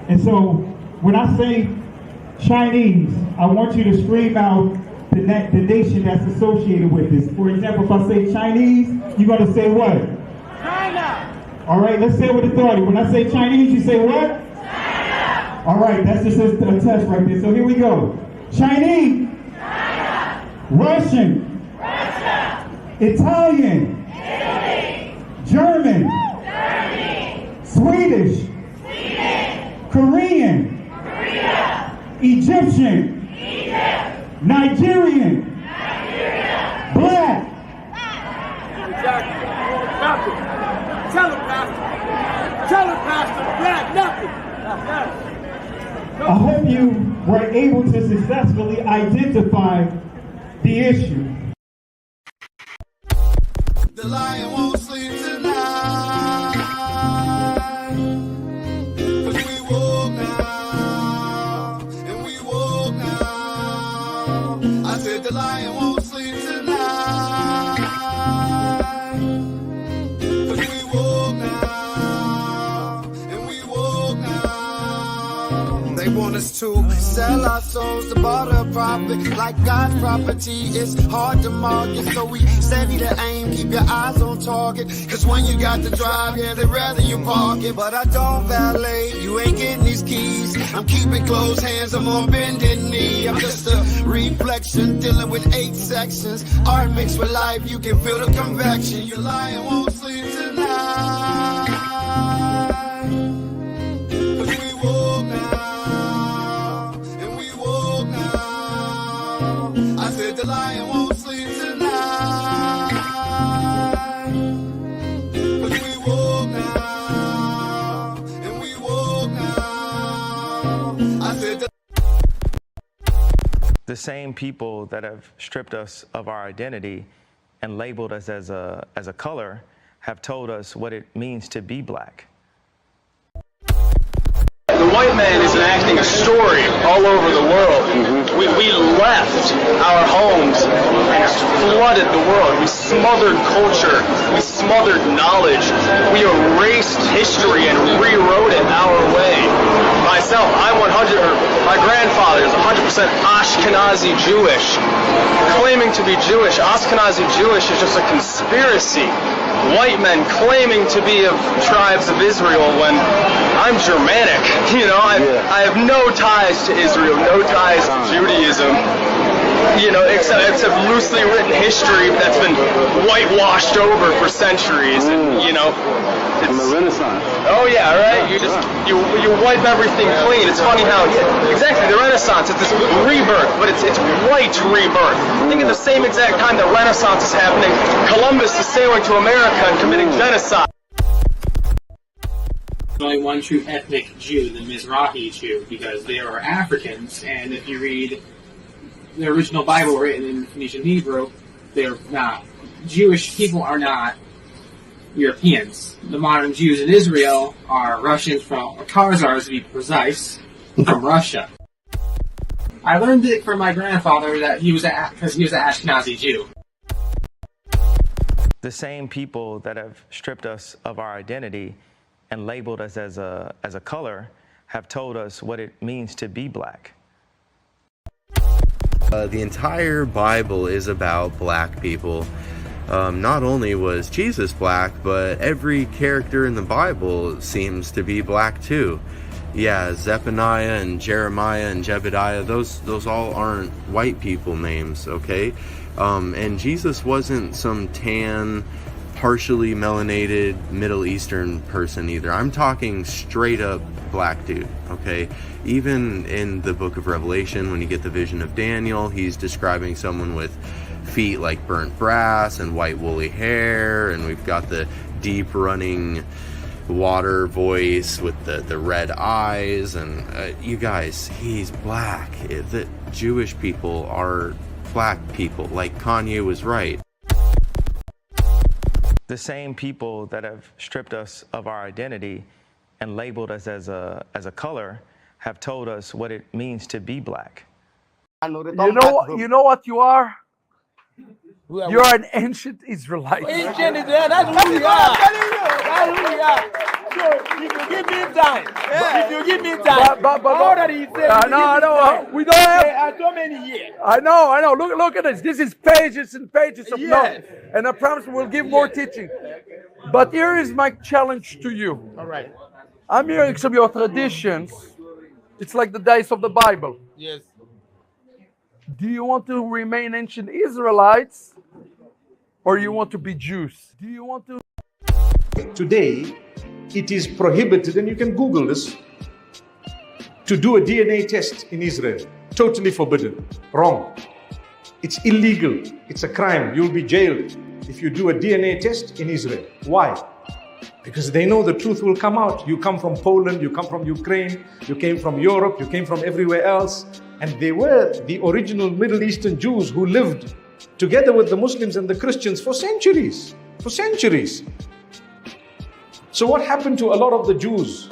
And so when I say Chinese, I want you to scream out the nation that's associated with this. For example, if I say Chinese, you're going to say what? China. All right, let's say it with authority. When I say Chinese, you say what? China. All right, that's just a test right there. So here we go. Chinese. China. Russian. Russia. Italian. Italy. German. Germany. Swedish. Sweden. Korean. Korea. Egyptian. Egypt. Nigerian. Nigeria. Black. Exactly. Nothing. Tell him, Pastor. Tell him, Pastor. Black, nothing. Yes. I hope you were able to successfully identify the issue. The lion won't sleep tonight, 'cause we woke now, and we woke now. I said the lion won't sleep tonight, 'cause we woke now, and we woke now. They want us to sell our souls to barter profit like God's property. It's hard to market, so we steady to aim, keep your eyes on target. Cause when you got to drive, yeah, they'd rather you park it. But I don't valet, you ain't getting these keys. I'm keeping close hands, I'm on bended knee. I'm just a reflection, dealing with 8 sections. Art mixed with life, you can feel the convection. Your lion won't sleep tonight, 'cause we woke now, and we woke now. I said the lion won't sleep tonight, 'cause we woke now, and we woke now. I said The same people that have stripped us of our identity and labeled us as a color have told us what it means to be black. The white man is enacting a story all over the world. We left our homes and flooded the world. We smothered culture. We smothered knowledge. We erased history and rewrote it our way. Myself, my grandfather is 100% Ashkenazi Jewish. Claiming to be Jewish, Ashkenazi Jewish is just a conspiracy. White men claiming to be of tribes of Israel when I'm Germanic. You know, I have no ties to Israel, no ties to Judaism. You know, except loosely written history that's been whitewashed over for centuries. And you know, from the Renaissance. Oh yeah, right. You wipe everything clean. It's funny how exactly the Renaissance. It's this rebirth, but it's white rebirth. Think at the same exact time the Renaissance is happening, Columbus is sailing to America and committing genocide. Only one true ethnic Jew, the Mizrahi Jew, because they are Africans, and if you read the original Bible written in Phoenician Hebrew, they're not. Jewish people are not Europeans. The modern Jews in Israel are Russians from, or Khazars to be precise, from Russia. I learned it from my grandfather that because he was an Ashkenazi Jew. The same people that have stripped us of our identity and labeled us as a color have told us what it means to be black. The entire Bible is about black people. Not only was Jesus black, but every character in the Bible seems to be black too. Yeah, Zephaniah and Jeremiah and Jebediah, those all aren't white people names, okay? And Jesus wasn't some tan, partially melanated Middle Eastern person either. I'm talking straight up black dude, okay? Even in the book of Revelation, when you get the vision of Daniel, he's describing someone with feet like burnt brass and white woolly hair, and we've got the deep running water voice with the red eyes, and you guys, he's black. The Jewish people are black people, like Kanye was right. The same people that have stripped us of our identity and labeled us as a color have told us what it means to be black. You know what you are? You're an ancient Israelite. Ancient Israel, that's who we are. That's who we are. So if you give me time, if you give me time, But all that he said, I know. We don't have. so many years. I know. Look at this. This is pages and pages of Yes. notes. And I promise we'll give more teaching. But here is my challenge to you. All right. I'm hearing some of your traditions. It's like the days of the Bible. Yes. Do you want to remain ancient Israelites or you want to be Jews? Do you want to? Today, it is prohibited, and you can Google this, to do a DNA test in Israel. Totally forbidden. Wrong. It's illegal. It's a crime. You'll be jailed if you do a DNA test in Israel. Why? Because they know the truth will come out. You come from Poland, you come from Ukraine, you came from Europe, you came from everywhere else. And they were the original Middle Eastern Jews who lived together with the Muslims and the Christians for centuries. For centuries. So what happened to a lot of the Jews?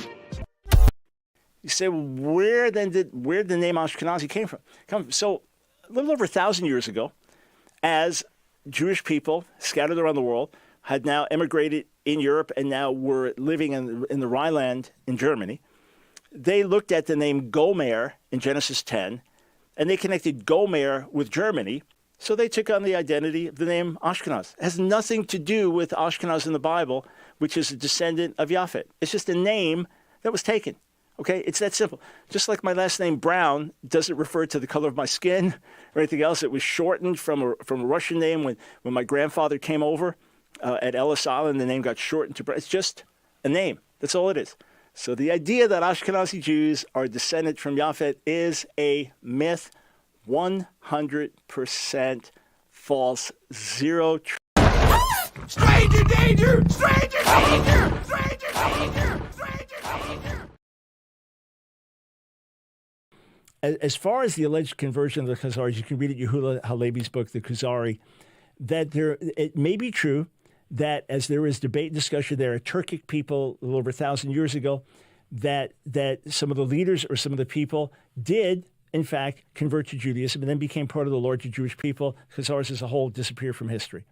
You say, well, where did the name Ashkenazi came from? So a little over 1,000 years ago, as Jewish people scattered around the world had now emigrated in Europe and now were living in the Rhineland in Germany, they looked at the name Gomer in Genesis 10, and they connected Gomer with Germany, so they took on the identity of the name Ashkenaz. It has nothing to do with Ashkenaz in the Bible, which is a descendant of Japhet. It's just a name that was taken. Okay, it's that simple. Just like my last name Brown doesn't refer to the color of my skin or anything else. It was shortened from a Russian name when my grandfather came over at Ellis Island. The name got shortened to Brown. It's just a name. That's all it is. So the idea that Ashkenazi Jews are descended from Japhet is a myth, 100% false, zero truth. Stranger danger! Stranger danger! Stranger danger! Stranger danger! As far as the alleged conversion of the Khazaris, you can read it in Yehuda Halevi's book, The Khazari, that it may be true that as there is debate and discussion, there are Turkic people a little over 1,000 years ago that some of the leaders or some of the people did, in fact, convert to Judaism and then became part of the larger Jewish people. Khazars as a whole disappeared from history.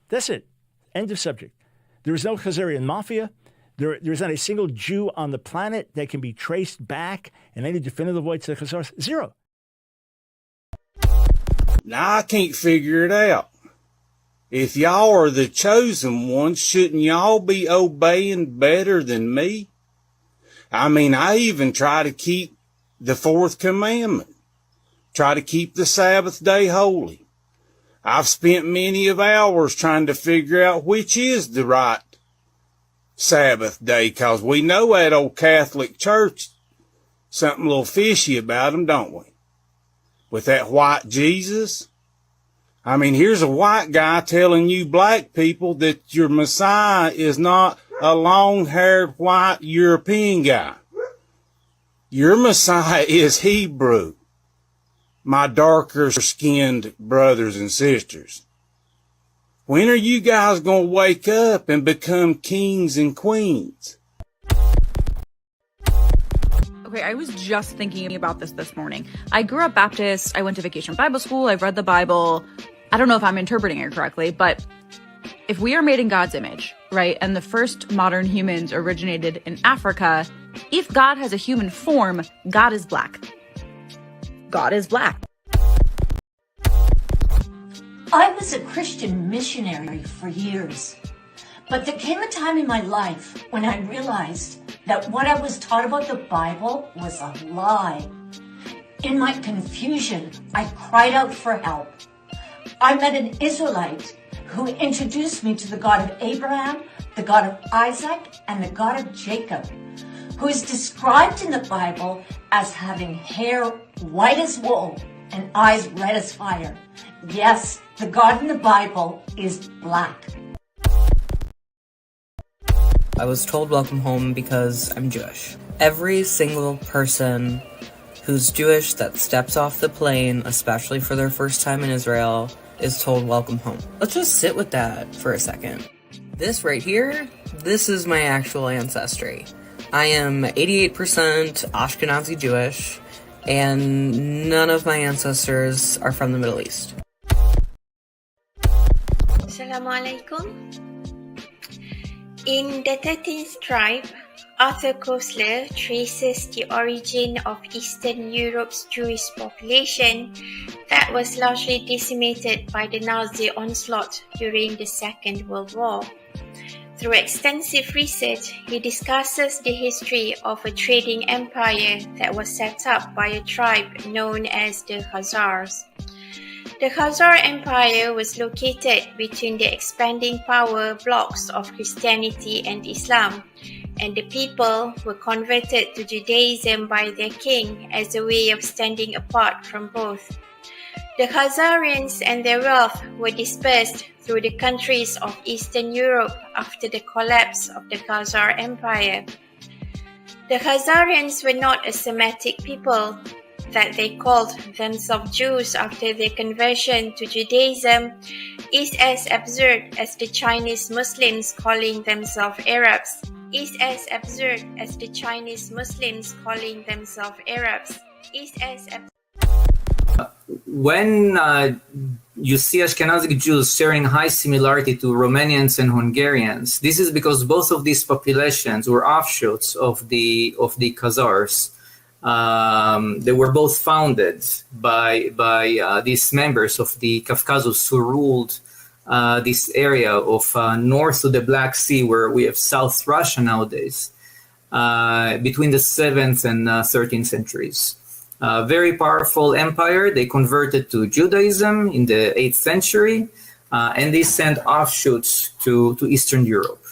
That's it. End of subject. There is no Khazarian mafia. There's not a single Jew on the planet that can be traced back in any definitive way to the Khazars. Zero. Now I can't figure it out. If y'all are the chosen ones, shouldn't y'all be obeying better than me? I mean, I even try to keep the fourth commandment. Try to keep the Sabbath day holy. I've spent many of hours trying to figure out which is the right Sabbath day, 'cause we know that old Catholic Church, something a little fishy about them, don't we? With that white Jesus. I mean, here's a white guy telling you black people that your Messiah is not a long-haired white European guy. Your Messiah is Hebrew, my darker-skinned brothers and sisters. When are you guys going to wake up and become kings and queens? Okay, I was just thinking about this morning. I grew up Baptist. I went to Vacation Bible School. I've read the Bible. I don't know if I'm interpreting it correctly, but if we are made in God's image, right, and the first modern humans originated in Africa, if God has a human form, God is black. God is black. I was a Christian missionary for years, but there came a time in my life when I realized that what I was taught about the Bible was a lie. In my confusion, I cried out for help. I met an Israelite who introduced me to the God of Abraham, the God of Isaac, and the God of Jacob, who is described in the Bible as having hair white as wool and eyes red as fire. Yes, the God in the Bible is black. I was told welcome home because I'm Jewish. Every single person who's Jewish that steps off the plane, especially for their first time in Israel, is told welcome home. Let's just sit with that for a second. This right here, this is my actual ancestry. I am 88% Ashkenazi Jewish, and none of my ancestors are from the Middle East. Assalamu alaikum. In the 13th tribe, Arthur Koestler traces the origin of Eastern Europe's Jewish population that was largely decimated by the Nazi onslaught during the Second World War. Through extensive research, he discusses the history of a trading empire that was set up by a tribe known as the Khazars. The Khazar Empire was located between the expanding power blocks of Christianity and Islam, and the people were converted to Judaism by their king as a way of standing apart from both. The Khazarians and their wealth were dispersed through the countries of Eastern Europe after the collapse of the Khazar Empire. The Khazarians were not a Semitic people, that they called themselves Jews after their conversion to Judaism is as absurd as the Chinese Muslims calling themselves Arabs. When you see Ashkenazic Jews sharing high similarity to Romanians and Hungarians, this is because both of these populations were offshoots of the Khazars. They were both founded by these members of the Caucasus who ruled this area of north of the Black Sea, where we have South Russia nowadays, between the 7th and 13th centuries. Very powerful empire. They converted to Judaism in the 8th century, and they sent offshoots to Eastern Europe.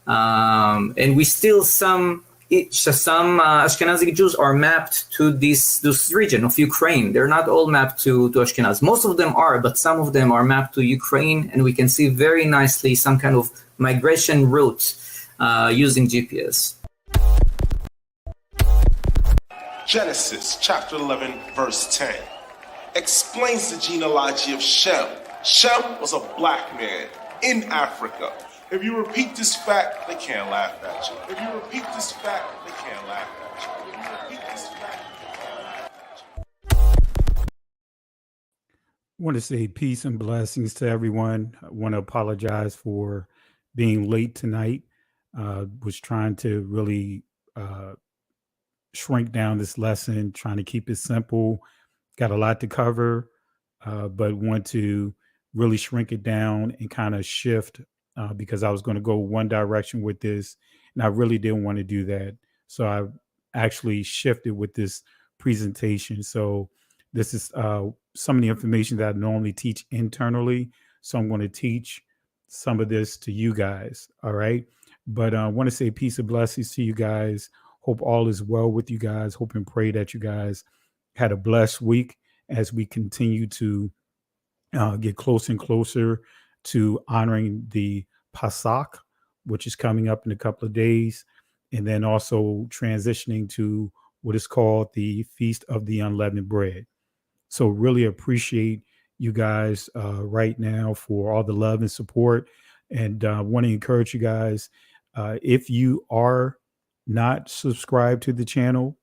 And we still some Ashkenazic Jews are mapped to this region of Ukraine. They're not all mapped to Ashkenaz. Most of them are, but some of them are mapped to Ukraine, and we can see very nicely some kind of migration route using GPS. Genesis chapter 11, verse 10 explains the genealogy of Shem. Shem was a black man in Africa. If you repeat this fact, they can't laugh at you. If you repeat this fact, they can't laugh at you. If you repeat this fact, they can't laugh at you. I want to say peace and blessings to everyone. I want to apologize for being late tonight. Was trying to really shrink down this lesson, trying to keep it simple. Got a lot to cover, but want to really shrink it down and kind of shift because I was going to go one direction with this, and I really didn't want to do that. So I actually shifted with this presentation. So this is some of the information that I normally teach internally. So I'm going to teach some of this to you guys. All right. But I want to say peace and blessings to you guys. Hope all is well with you guys. Hope and pray that you guys had a blessed week as we continue to get closer and closer to honoring the Pasach, which is coming up in a couple of days, and then also transitioning to what is called the Feast of the Unleavened Bread. So really appreciate you guys right now for all the love and support, and want to encourage you guys, if you are not subscribed to the channel,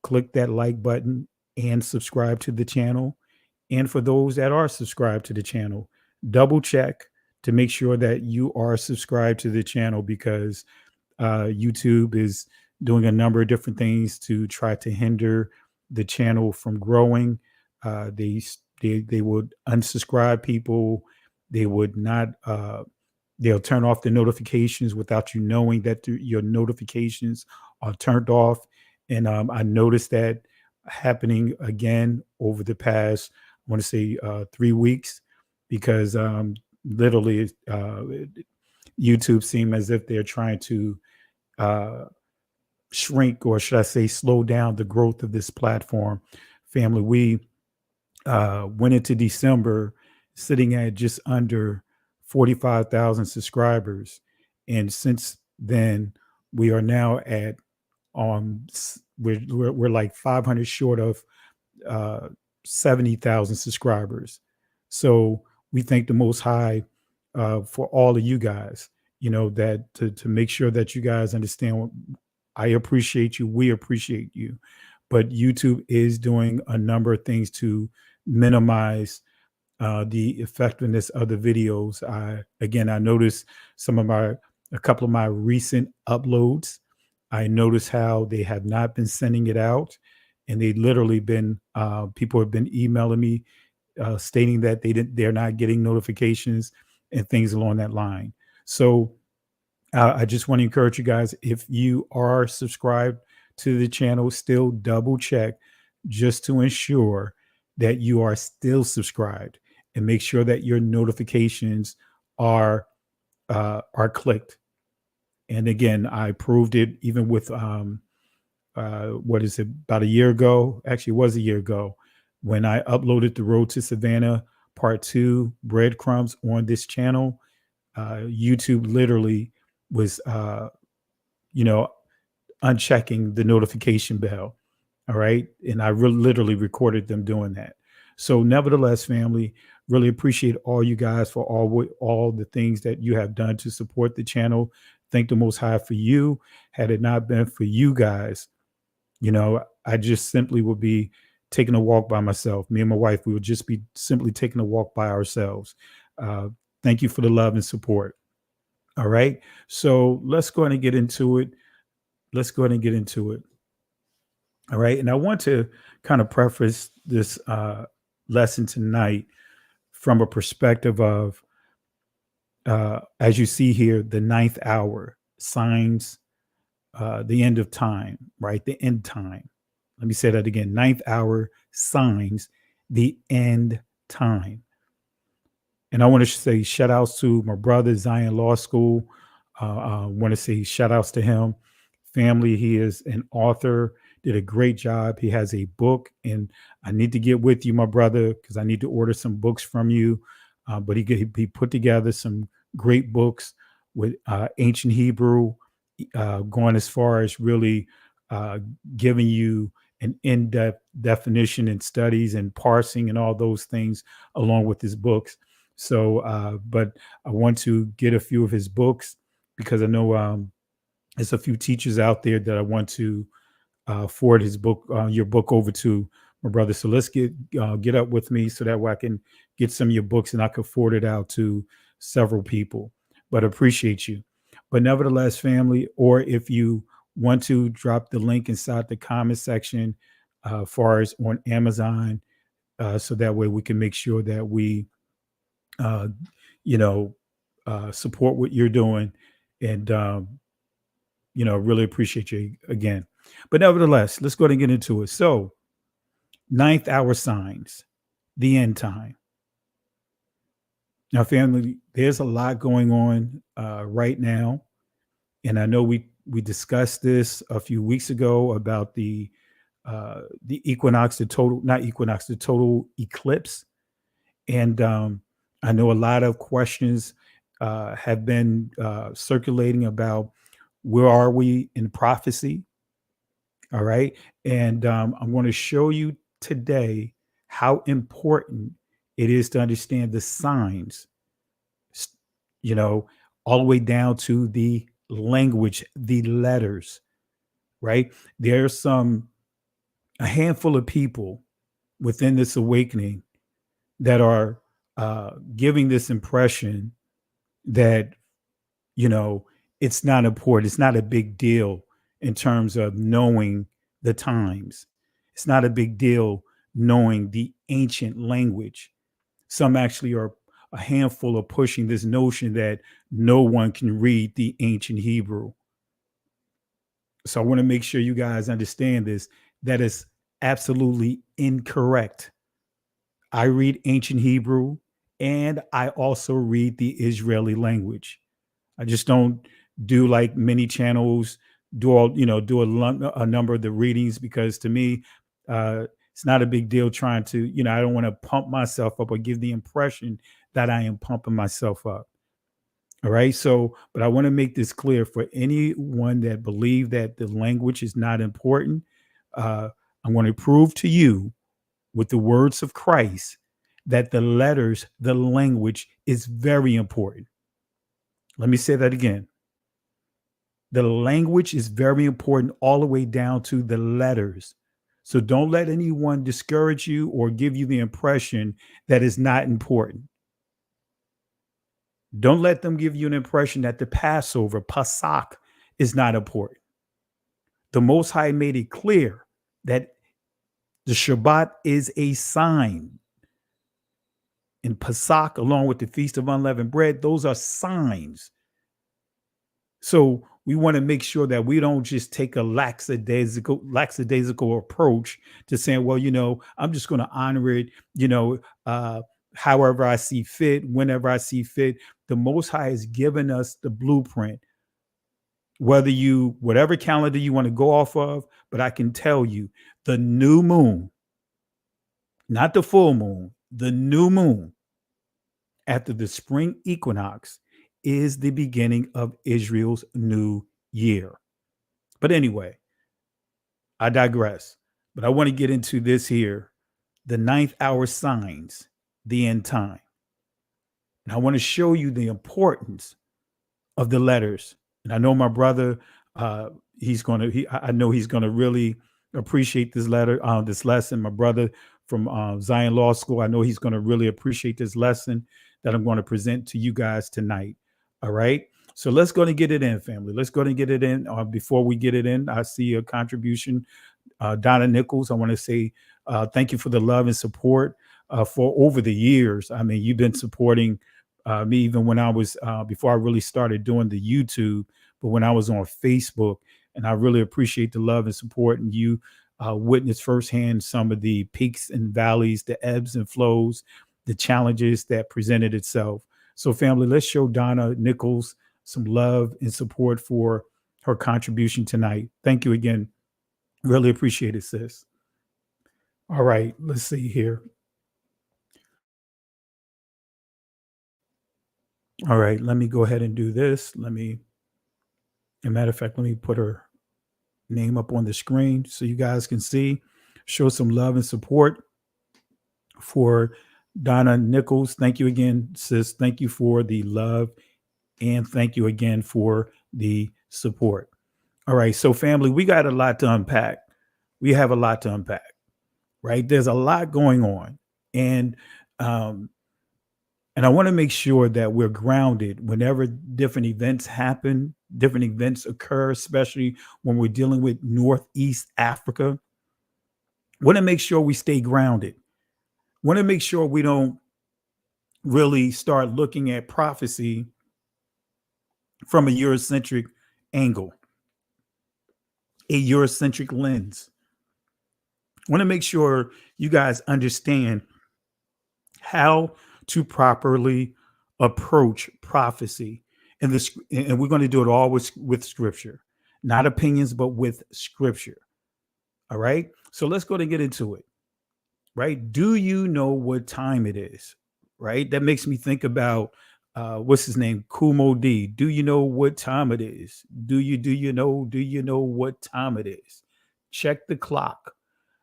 click that like button and subscribe to the channel. And for those that are subscribed to the channel, double check to make sure that you are subscribed to the channel, because YouTube is doing a number of different things to try to hinder the channel from growing. They would unsubscribe people. They would not, they'll turn off the notifications without you knowing that your notifications are turned off. And I noticed that happening again over the past, I want to say 3 weeks, because literally YouTube seemed as if they're trying to shrink, or should I say slow down the growth of this platform. Family, we went into December sitting at just under 45,000 subscribers. And since then, we are now at, we're like 500 short of 70,000 subscribers. So we thank the Most High for all of you guys, that to make sure that you guys understand. I appreciate you. We appreciate you. But YouTube is doing a number of things to minimize the effectiveness of the videos. I noticed a couple of my recent uploads. I noticed how they have not been sending it out, and they literally been people have been emailing me stating that they're not getting notifications and things along that line. So I just want to encourage you guys, if you are subscribed to the channel, still double check just to ensure that you are still subscribed, and make sure that your notifications are clicked. And again, I proved it even with what is it, about a year ago? Actually, it was a year ago when I uploaded the Road to Savannah Part 2 breadcrumbs on this channel. YouTube literally was, unchecking the notification bell. All right. And I literally recorded them doing that. So nevertheless, family, really appreciate all you guys for all the things that you have done to support the channel. Thank the Most High for you. Had it not been for you guys, I just simply would be taking a walk by myself. Me and my wife, we would just be simply taking a walk by ourselves. Thank you for the love and support. All right. So let's go ahead and get into it. All right. And I want to kind of preface this lesson tonight from a perspective of, as you see here, the ninth hour, signs, the end of time, right? The end time. Let me say that again. Ninth hour, signs, the end time. And I want to say shout outs to my brother, Zion Law School. I want to say shout outs to him. Family, he is an author, did a great job. He has a book, and I need to get with you, my brother, because I need to order some books from you. But he put together some great books with ancient Hebrew, going as far as really giving you an in-depth definition and studies and parsing and all those things along with his books. So, but I want to get a few of his books because I know there's a few teachers out there that I want to forward his book, your book, over to, my brother. So let's get up with me so that way I can get some of your books and I can forward it out to several people. But appreciate you. But nevertheless, family, or if you want to drop the link inside the comment section, far as on Amazon, so that way we can make sure that we support what you're doing, and really appreciate you again. But nevertheless, let's go ahead and get into it. So, ninth hour signs, the end time. Now, family, there's a lot going on right now, and I know we discussed this a few weeks ago about the equinox, the total eclipse. And I know a lot of questions have been circulating about where are we in prophecy. All right. And I'm going to show you today how important it is to understand the signs, all the way down to the language, the letters, right? There's a handful of people within this awakening that are giving this impression that, it's not important. It's not a big deal in terms of knowing the times. It's not a big deal knowing the ancient language. Some actually are, a handful are pushing this notion that no one can read the ancient Hebrew. So I want to make sure you guys understand this. That is absolutely incorrect. I read ancient Hebrew, and I also read the Israeli language. I just don't do like many channels do a number of the readings, because to me, it's not a big deal trying to, I don't want to pump myself up or give the impression that I am pumping myself up. All right. So, but I want to make this clear for anyone that believe that the language is not important. I'm going to prove to you with the words of Christ that the letters, the language is very important. Let me say that again. The language is very important all the way down to the letters. So don't let anyone discourage you or give you the impression that it's not important. Don't let them give you an impression that the Passover, Pasach, is not important. The Most High made it clear that the Shabbat is a sign. And Pasach, along with the Feast of Unleavened Bread, those are signs. So we want to make sure that we don't just take a lackadaisical approach to saying, well, I'm just going to honor it, however I see fit, whenever I see fit. The Most High has given us the blueprint, whatever calendar you want to go off of, but I can tell you the new moon, not the full moon, the new moon after the spring equinox is the beginning of Israel's new year. But anyway, I digress. But I want to get into this here, the 9th hour signs, the end time. And I want to show you the importance of the letters. And I know my brother, I know he's going to really appreciate this lesson. My brother from Zion Law School, I know he's going to really appreciate this lesson that I'm going to present to you guys tonight. All right. So let's go and get it in, family. Let's go and get it in. Before we get it in, I see a contribution. Donna Nichols, I want to say thank you for the love and support for over the years. I mean, you've been supporting me even when I was, before I really started doing the YouTube, but when I was on Facebook. And I really appreciate the love and support. And you witnessed firsthand some of the peaks and valleys, the ebbs and flows, the challenges that presented itself. So family, let's show Donna Nichols some love and support for her contribution tonight. Thank you again. Really appreciate it, sis. All right, let's see here. All right, let me go ahead and do this. As a matter of fact, let me put her name up on the screen so you guys can see. Show some love and support for Donna Nichols. Thank you again, sis. Thank you for the love. And thank you again for the support. All right. So family, we got a lot to unpack. We have a lot to unpack, right? There's a lot going on. And I want to make sure that we're grounded whenever different events happen, different events occur, especially when we're dealing with Northeast Africa. Want to make sure we stay grounded. Want to make sure we don't really start looking at prophecy from a Eurocentric angle, a Eurocentric lens. Want to make sure you guys understand how to properly approach prophecy. And we're going to do it all with scripture, not opinions, but with scripture. All right. So let's go and get into it. Right. Do you know what time it is? Right. That makes me think about what's his name? Kumo D. Do you know what time it is? Do you know what time it is? Check the clock.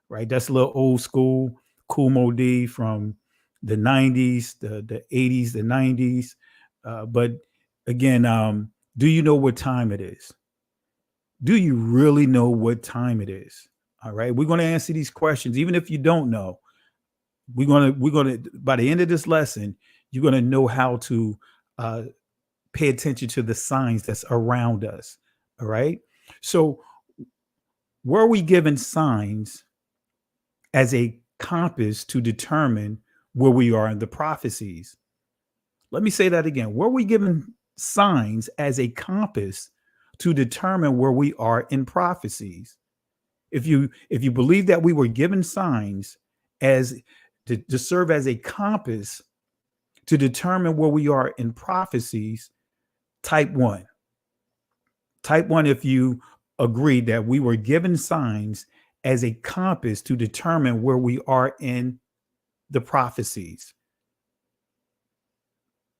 Right. That's a little old school Kumo D from the 90s, the 80s, the 90s. But again, do you know what time it is? Do you really know what time it is? All right. We're going to answer these questions. Even if you don't know, we're going to, by the end of this lesson, you're going to know how to pay attention to the signs that's around us. All right. So were we given signs as a compass to determine where we are in the prophecies? Let me say that again. Were we given signs as a compass to determine where we are in prophecies? If you believe that we were given signs as to serve as a compass to determine where we are in prophecies, type 1. Type 1 if you agree that we were given signs as a compass to determine where we are in the prophecies.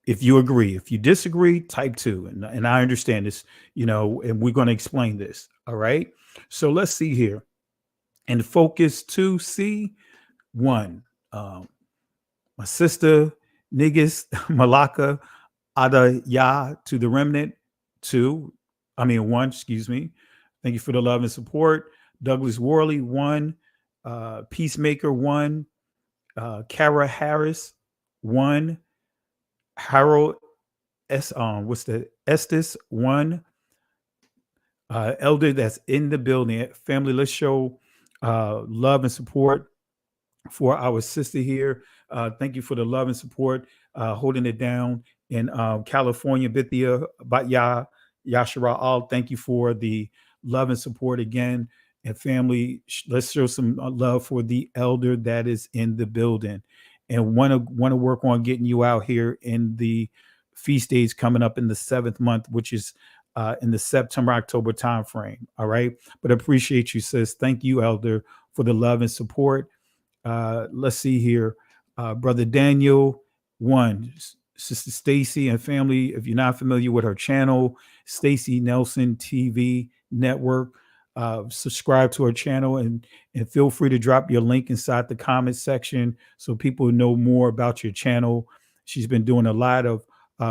If you agree. If you disagree, type 2. And I understand this, and we're going to explain this. All right. So let's see here. And focus 2C, 1. My sister, Nigis Malaka Adaya to the remnant, 1, excuse me. Thank you for the love and support. Douglas Worley, 1. Peacemaker 1, Kara Harris 1, Harold Estes 1, elder that's in the building. Family, let's show love and support for our sister here. Thank you for the love and support, holding it down in California. Bithia Batya Yashara Al, thank you for the love and support again. And family, let's show some love for the elder that is in the building, and want to work on getting you out here in the feast days coming up in the 7th month, which is in the September-October timeframe. All right, but appreciate you, sis. Thank you, elder, for the love and support. Let's see here. Brother Daniel, 1. Sister Stacy and family, if you're not familiar with her channel, Stacy Nelson TV Network, subscribe to her channel and feel free to drop your link inside the comment section so people know more about your channel. She's been doing a lot of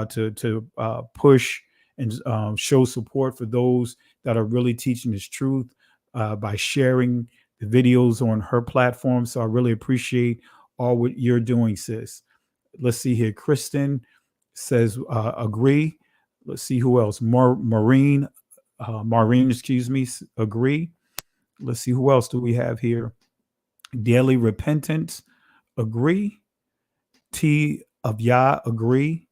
to push and show support for those that are really teaching this truth by sharing the videos on her platform. So I really appreciate all what you're doing, sis. Let's see here. Kristen says, agree. Let's see who else. Maureen, excuse me, agree. Let's see who else do we have here. Daily Repentance, agree. T of Yah, agree.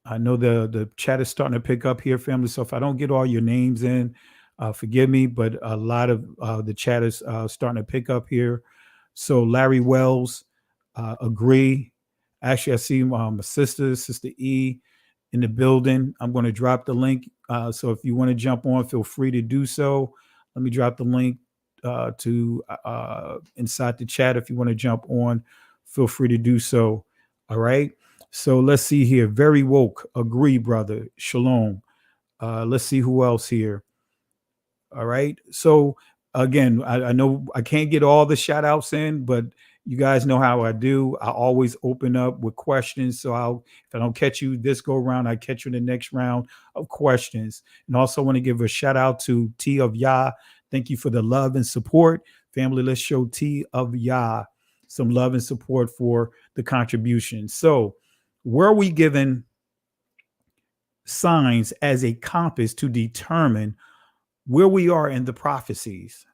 I know the chat is starting to pick up here, family. So if I don't get all your names in, forgive me, but a lot of the chat is starting to pick up here. So Larry Wells, agree. Actually, I see my sister E, in the building. I'm going to drop the link. So if you want to jump on, feel free to do so. Let me drop the link to inside the chat. If you want to jump on, feel free to do so. All right. So let's see here. Very woke. Agree, brother. Shalom. Let's see who else here. All right. So again, I know I can't get all the shout outs in, but you guys know how I do. I always open up with questions. So if I don't catch you this go round, I catch you in the next round of questions. And also want to give a shout out to T of Yah. Thank you for the love and support. Family, let's show T of Yah some love and support for the contribution. So were we given signs as a compass to determine where we are in the prophecies?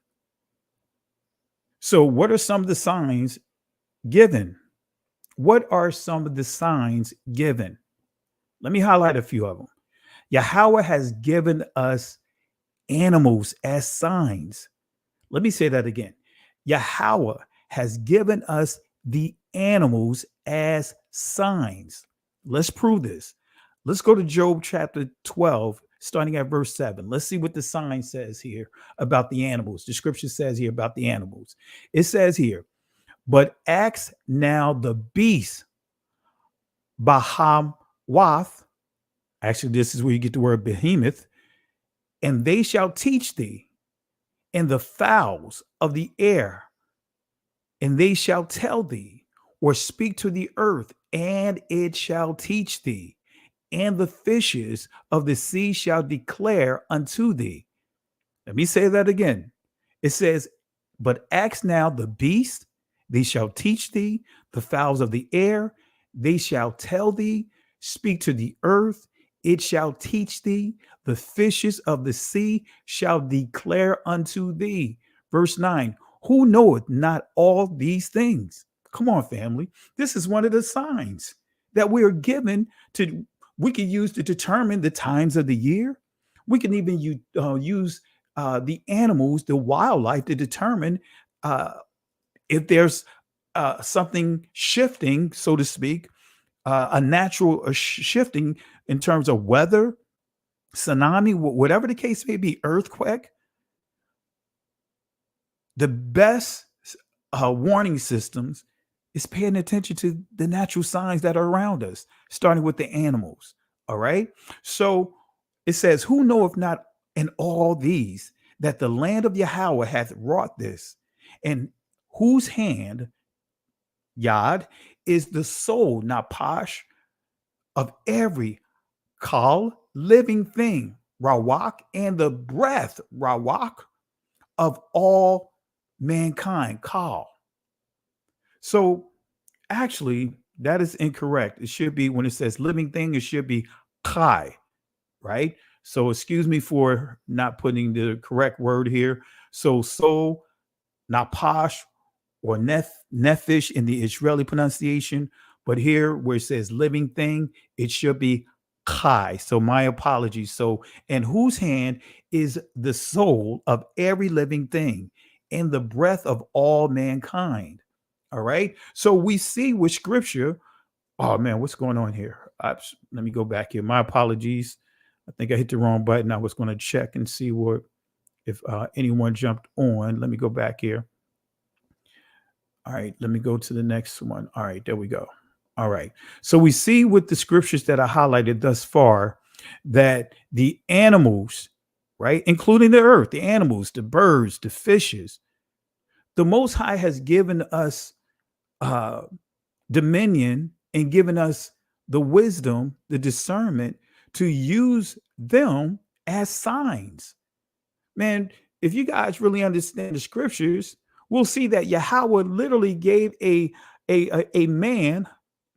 So what are some of the signs given? What are some of the signs given? Let me highlight a few of them. Yahweh has given us animals as signs. Let me say that again. Yahweh has given us the animals as signs. Let's prove this. Let's go to Job chapter 12, starting at verse 7. Let's see what the sign says here about the animals. The scripture says here about the animals. It says here, but ask now the beast, Bahamwath. Actually, this is where you get the word behemoth. And they shall teach thee, and the fowls of the air, and they shall tell thee, or speak to the earth, and it shall teach thee, and the fishes of the sea shall declare unto thee. Let me say that again. It says, but ask now the beast, they shall teach thee, the fowls of the air, they shall tell thee, speak to the earth, it shall teach thee, the fishes of the sea shall declare unto thee. Verse 9, who knoweth not all these things? Come on, family. This is one of the signs that we are given to, we can use to determine the times of the year. We can even use the animals, the wildlife, to determine if there's something shifting, so to speak, a natural shifting in terms of weather, tsunami, whatever the case may be, earthquake. The best warning systems is paying attention to the natural signs that are around us, starting with the animals. All right. So it says, who knoweth not in all these that the land of Yahweh hath wrought this, and whose hand, Yad, is the soul, Napash, of every Kal, living thing, Rawak, and the breath, Rawak, of all mankind, Kal. So actually, that is incorrect. It should be, when it says living thing, it should be Kai, right? So excuse me for not putting the correct word here. So soul, napash, or nephish in the Israeli pronunciation. But here where it says living thing, it should be Kai. So my apologies. So, and whose hand is the soul of every living thing and the breath of all mankind. All right. So we see with scripture. Oh man, what's going on here? Let me go back here. My apologies. I think I hit the wrong button. I was going to check and see what if anyone jumped on. Let me go back here. All right, let me go to the next one. All right, there we go. All right. So we see with the scriptures that I highlighted thus far that the animals, right, including the earth, the animals, the birds, the fishes, the Most High has given us dominion and given us the wisdom, the discernment to use them as signs. Man, if you guys really understand the scriptures, we'll see that Yahweh literally gave a man,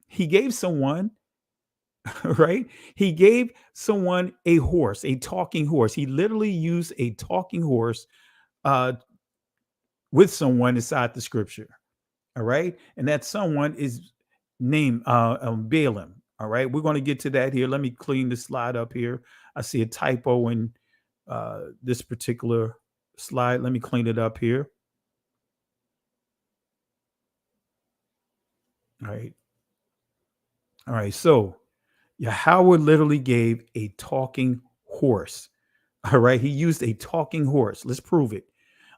he gave someone, right? He gave someone a horse, a talking horse. He literally used a talking horse with someone inside the scripture. All right. And that someone is named Balaam. All right. We're going to get to that here. Let me clean the slide up here. I see a typo in this particular slide. Let me clean it up here. All right. All right. So Yahweh literally gave a talking horse. All right. He used a talking horse. Let's prove it.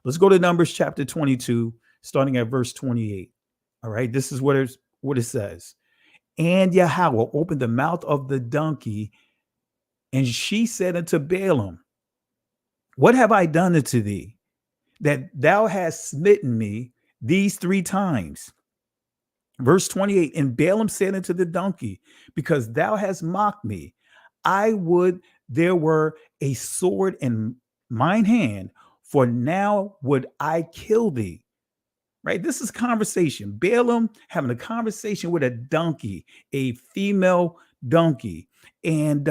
Let's go to Numbers chapter 22, starting at verse 28. All right. This is what it says. And Yahweh opened the mouth of the donkey, and she said unto Balaam, what have I done unto thee, that thou hast smitten me these 3 times? Verse 28, and Balaam said unto the donkey, because thou hast mocked me, I would there were a sword in mine hand, for now would I kill thee. Right? This is conversation. Balaam having a conversation with a donkey, a female donkey. And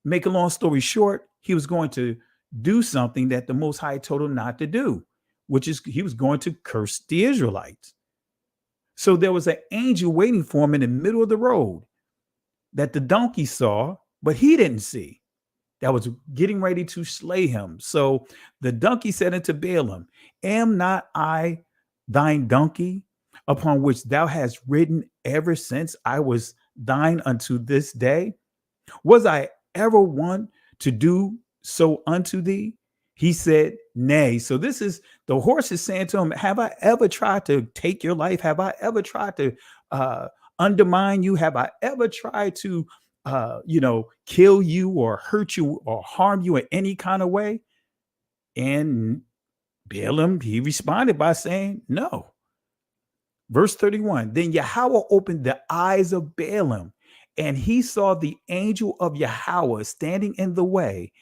make a long story short, he was going to do something that the Most High told him not to do, which is he was going to curse the Israelites. So there was an angel waiting for him in the middle of the road that the donkey saw, but he didn't see, that was getting ready to slay him. So the donkey said unto Balaam, am not I thine donkey, upon which thou hast ridden ever since I was thine unto this day? Was I ever one to do so unto thee? He said, nay. So this is the horse is saying to him, have I ever tried to take your life? Have I ever tried to undermine you? Have I ever tried to kill you or hurt you or harm you in any kind of way? And Balaam, he responded by saying, no. Verse 31, then Yahweh opened the eyes of Balaam, and he saw the angel of Yahweh standing in the way,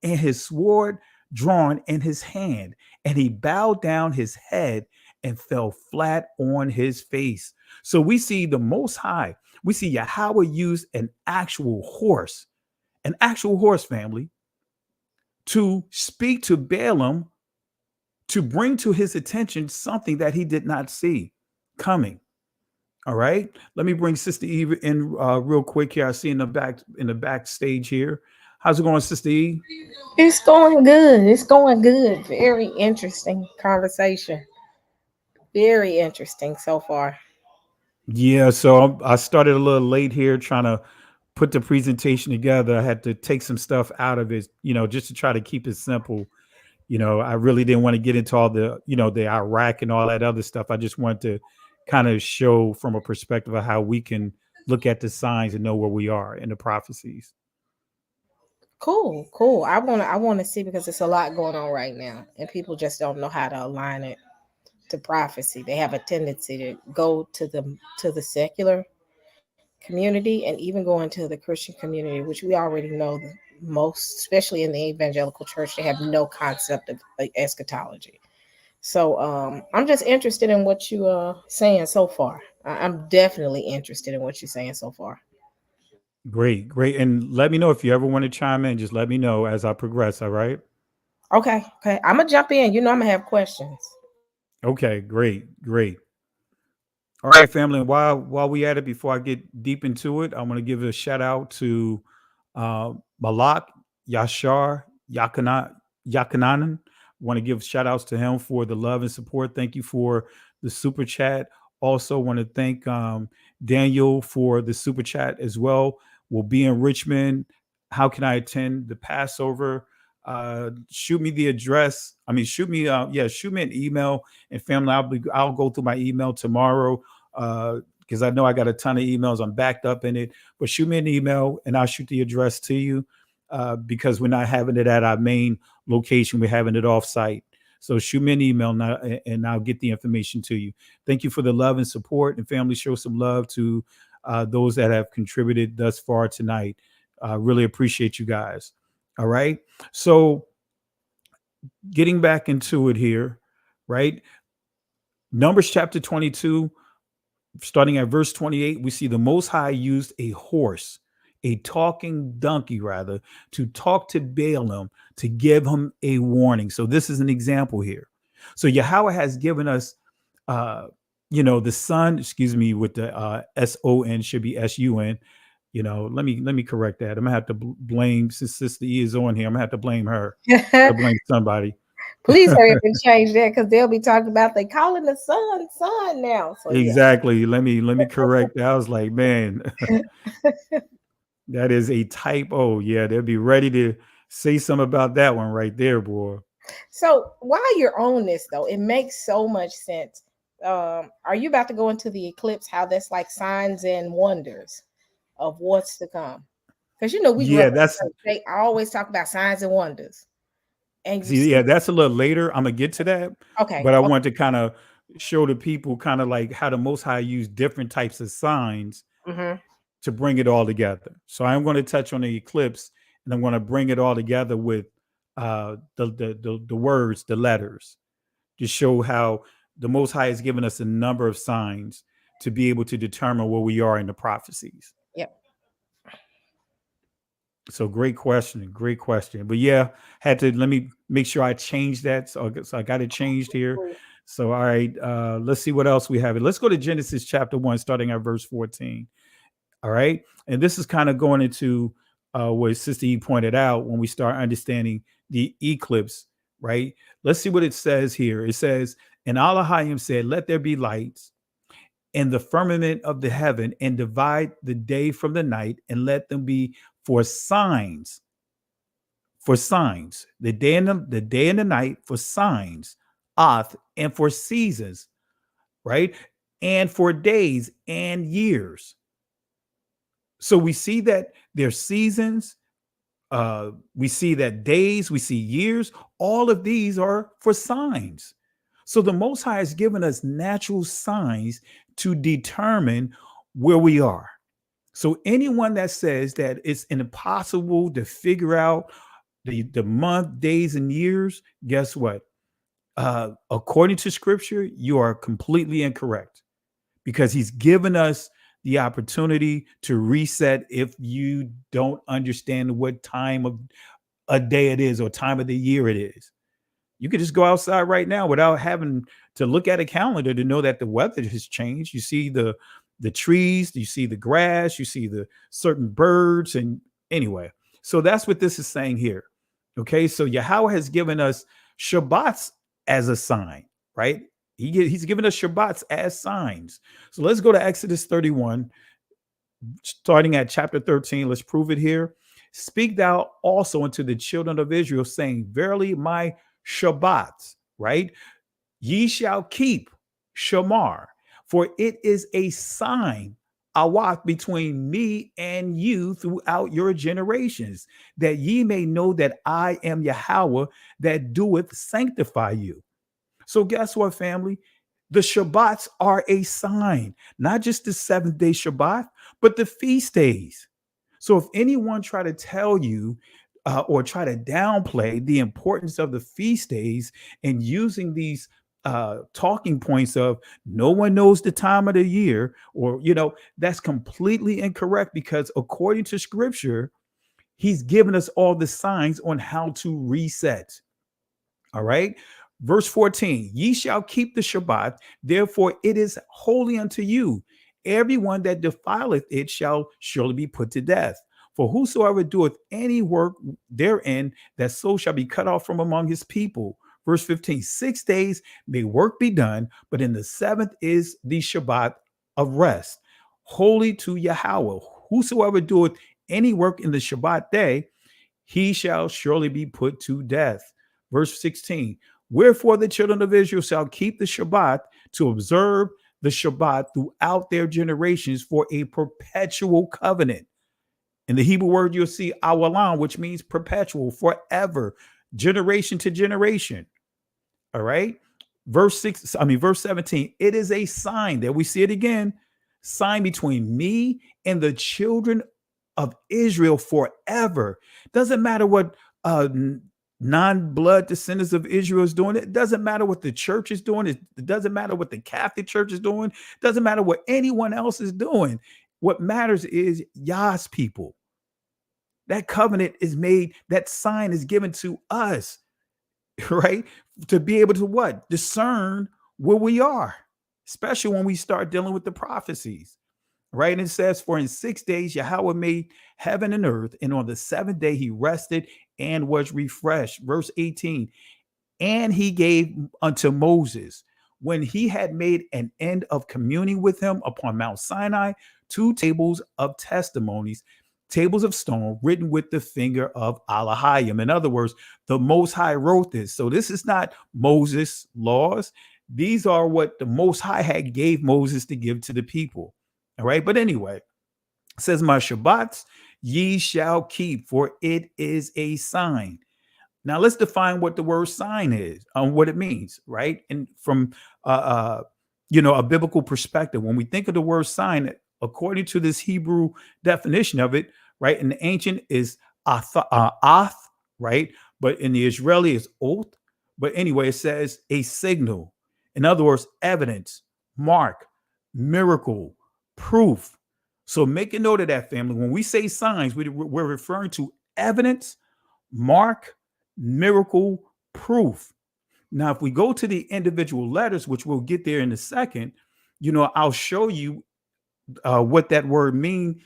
and his sword drawn in his hand, and he bowed down his head and fell flat on his face. So we see the Most High, we see Yahweh use an actual horse family, to speak to Balaam, to bring to his attention something that he did not see coming. All right. Let me bring Sister Eve in real quick here. I see in the backstage here. How's it going, Sister Eve? It's going good. It's going good. Very interesting conversation. Very interesting so far. Yeah. So I started a little late here trying to put the presentation together. I had to take some stuff out of it, just to try to keep it simple. I really didn't want to get into all the, the Iraq and all that other stuff. I just wanted to kind of show from a perspective of how we can look at the signs and know where we are in the prophecies. Cool. I want to see, because there's a lot going on right now, and people just don't know how to align it to prophecy. They have a tendency to go to the secular community and even go into the Christian community, which we already know the most, especially in the evangelical church, they have no concept of eschatology. So I'm just interested in what you saying so far. I'm definitely interested in what you're saying so far. Great, great. And let me know if you ever want to chime in. Just let me know as I progress. All right. Okay, okay. I'm gonna jump in. You know I'm gonna have questions. Okay, great, great. All right, family. And while we at it, before I get deep into it, I want to give a shout out to Malak Yashar Yakananan. Want to give shout outs to him for the love and support. Thank you for the super chat. Also, want to thank Daniel for the super chat as well. We'll be in Richmond. How can I attend the Passover? Shoot me the address. I mean, shoot me shoot me an email. And family, I'll go through my email tomorrow because I know I got a ton of emails. I'm backed up in it. But shoot me an email and I'll shoot the address to you because we're not having it at our main location. We're having it off site. So shoot me an email now, and I'll get the information to you. Thank you for the love and support. And family, show some love to those that have contributed thus far tonight. Really appreciate you guys. All right. So getting back into it here, right? Numbers chapter 22, starting at verse 28, we see the Most High used a horse, a talking donkey, rather, to talk to Balaam to give him a warning. So this is an example here. So Yahweh has given us, the sun, excuse me, with the S-O-N should be S-U-N. Let me correct that. I'm gonna have to blame, since Sister E is on here, I'm gonna have to blame her. I blame somebody. Please hurry up and change that because they'll be talking about they calling the sun now. So Exactly. Let me correct that. I was like, man, that is a typo. Yeah, they'll be ready to say something about that one right there, boy. So while you're on this though, it makes so much sense. Are you about to go into the eclipse? How that's like signs and wonders of what's to come? Because we grew Yeah, up in that's church. They always talk about signs and wonders, and you see, see. yeah, that's a little later. I'm gonna get to that, Okay. but I want to kind of show the people kind of like how the Most High use different types of signs Mm-hmm. to bring it all together. So I'm going to touch on the eclipse, and I'm going to bring it all together with the words, the letters, to show how the Most High has given us a number of signs to be able to determine where we are in the prophecies. Yep. So great question. But yeah, let me make sure I change that. So I got it changed here. So all right, let's see what else we have. Let's go to Genesis chapter 1, starting at verse 14. All right. And this is kind of going into what Sister E pointed out when we start understanding the eclipse, right? Let's see what it says here. It says, and Elohim said, let there be lights in the firmament of the heaven and divide the day from the night and let them be for signs, the day and the night for signs, and for seasons, right? And for days and years. So we see that there's seasons, we see that days, we see years. All of these are for signs. So the Most High has given us natural signs to determine where we are. So anyone that says that it's impossible to figure out the month, days, and years, guess what? According to Scripture, you are completely incorrect, because He's given us the opportunity to reset if you don't understand what time of a day it is or time of the year it is. You could just go outside right now without having to look at a calendar to know that the weather has changed. You see the trees, you see the grass, you see the certain birds, and anyway. So that's what this is saying here. Okay, so Yahweh has given us Shabbats as a sign, right? He's given us Shabbats as signs. So let's go to Exodus 31, starting at chapter 13. Let's prove it here. Speak thou also unto the children of Israel, saying, verily my Shabbat, right? Ye shall keep Shamar, for it is a sign, awat, between me and you throughout your generations, that ye may know that I am Yahweh that doeth sanctify you. So guess what, family? The Shabbats are a sign, not just the 7th-day Shabbat, but the feast days. So if anyone try to tell you or try to downplay the importance of the feast days and using these talking points of no one knows the time of the year, or, that's completely incorrect, because according to scripture, he's given us all the signs on how to reset. All right. Verse 14, ye shall keep the Shabbat, therefore it is holy unto you. Everyone that defileth it shall surely be put to death. For whosoever doeth any work therein, that so shall be cut off from among his people. Verse 15, 6 days may work be done, but in the seventh is the Shabbat of rest, holy to Yahweh. Whosoever doeth any work in the Shabbat day, he shall surely be put to death. Verse 16, wherefore the children of Israel shall keep the Shabbat to observe the Shabbat throughout their generations for a perpetual covenant. In the Hebrew word, you'll see awalam, which means perpetual, forever, generation to generation. All right. Verse 17, it is a sign, that we see it again, sign between me and the children of Israel forever. Doesn't matter what non-blood descendants of Israel is doing. It doesn't matter what the church is doing. It doesn't matter what the Catholic Church is doing. It doesn't matter what anyone else is doing. What matters is Yah's people. That covenant is made, that sign is given to us, right? To be able to what? Discern where we are, especially when we start dealing with the prophecies. Right. And it says, for in 6 days Yahweh made heaven and earth, and on the seventh day he rested and was refreshed. Verse 18, and he gave unto Moses, when he had made an end of communing with him upon Mount Sinai, 2 tables of testimonies, tables of stone written with the finger of Elohim. In other words, the Most High wrote this. So this is not Moses' laws. These are what the Most High had gave Moses to give to the people. All right. But anyway, it says, my Shabbats ye shall keep, for it is a sign. Now let's define what the word sign is, what it means, right? And from a biblical perspective, when we think of the word sign, according to this Hebrew definition of it, right, in the ancient is ath, right? But in the Israeli is oath. But anyway, it says a signal. In other words, evidence, mark, miracle, proof. So make a note of that, family. When we say signs, we're referring to evidence, mark, miracle, proof. Now, if we go to the individual letters, which we'll get there in a second, I'll show you what that word means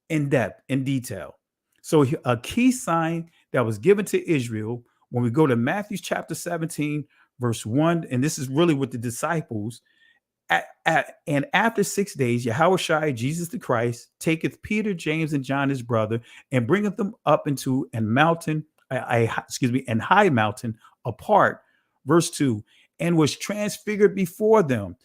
in depth, in detail. So a key sign that was given to Israel, when we go to Matthew chapter 17, verse 1, and this is really with the disciples, and after 6 days, Yahushua, Jesus the Christ, taketh Peter, James, and John his brother, and bringeth them up into an high mountain apart. Verse 2, and was transfigured before them,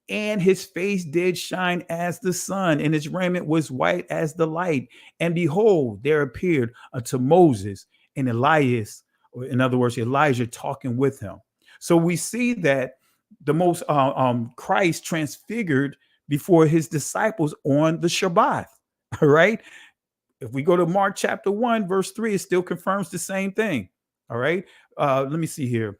and his face did shine as the sun, and his raiment was white as the light. And behold, there appeared unto Moses and Elias, or in other words, Elijah, talking with him. So we see that the most Christ transfigured before his disciples on the Shabbat. All right. If we go to Mark chapter 1, verse 3, it still confirms the same thing. All right. Let me see here.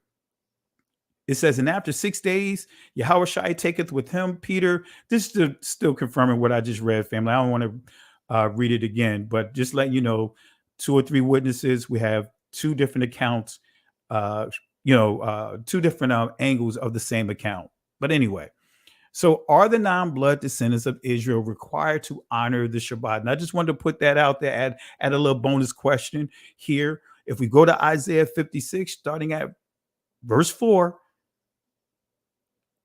It says, and after 6 days, Yahushua taketh with him Peter. This is still confirming what I just read, family. I don't want to read it again, but just let you know, 2 or 3 witnesses. We have 2 different accounts, 2 different angles of the same account. But anyway, so are the non-blood descendants of Israel required to honor the Shabbat? And I just wanted to put that out there, add a little bonus question here. If we go to Isaiah 56, starting at verse 4,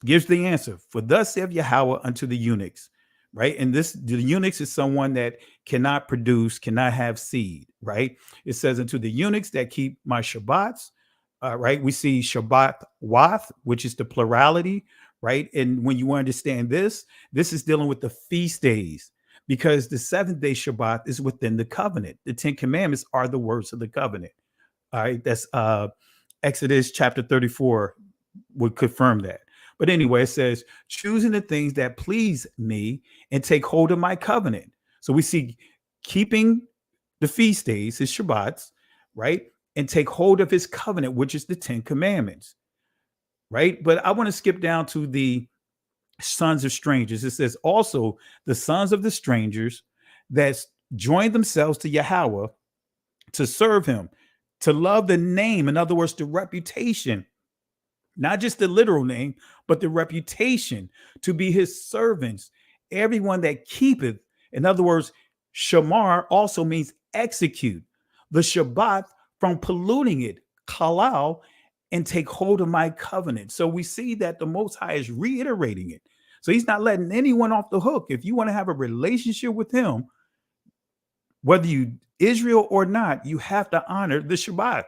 gives the answer. For thus saith Yahweh unto the eunuchs, right? And the eunuchs is someone that cannot produce, cannot have seed, right? It says unto the eunuchs that keep my Shabbats, right? We see Shabbat wath, which is the plurality, right? And when you understand this is dealing with the feast days, because the 7th day Shabbat is within the covenant. The 10 commandments are the words of the covenant. All right. That's Exodus chapter 34 would confirm that. But anyway, it says, choosing the things that please me and take hold of my covenant. So we see keeping the feast days, his Shabbats, right? And take hold of his covenant, which is the 10 commandments. right? But I want to skip down to the sons of strangers. It says also the sons of the strangers that join themselves to Yahweh to serve him, to love the name, in other words, the reputation, not just the literal name, but the reputation, to be his servants, everyone that keepeth. In other words, shamar also means execute the Shabbat from polluting it, kalal, and take hold of my covenant. So we see that the Most High is reiterating it. So he's not letting anyone off the hook. If you want to have a relationship with him, whether you Israel or not, you have to honor the Shabbat.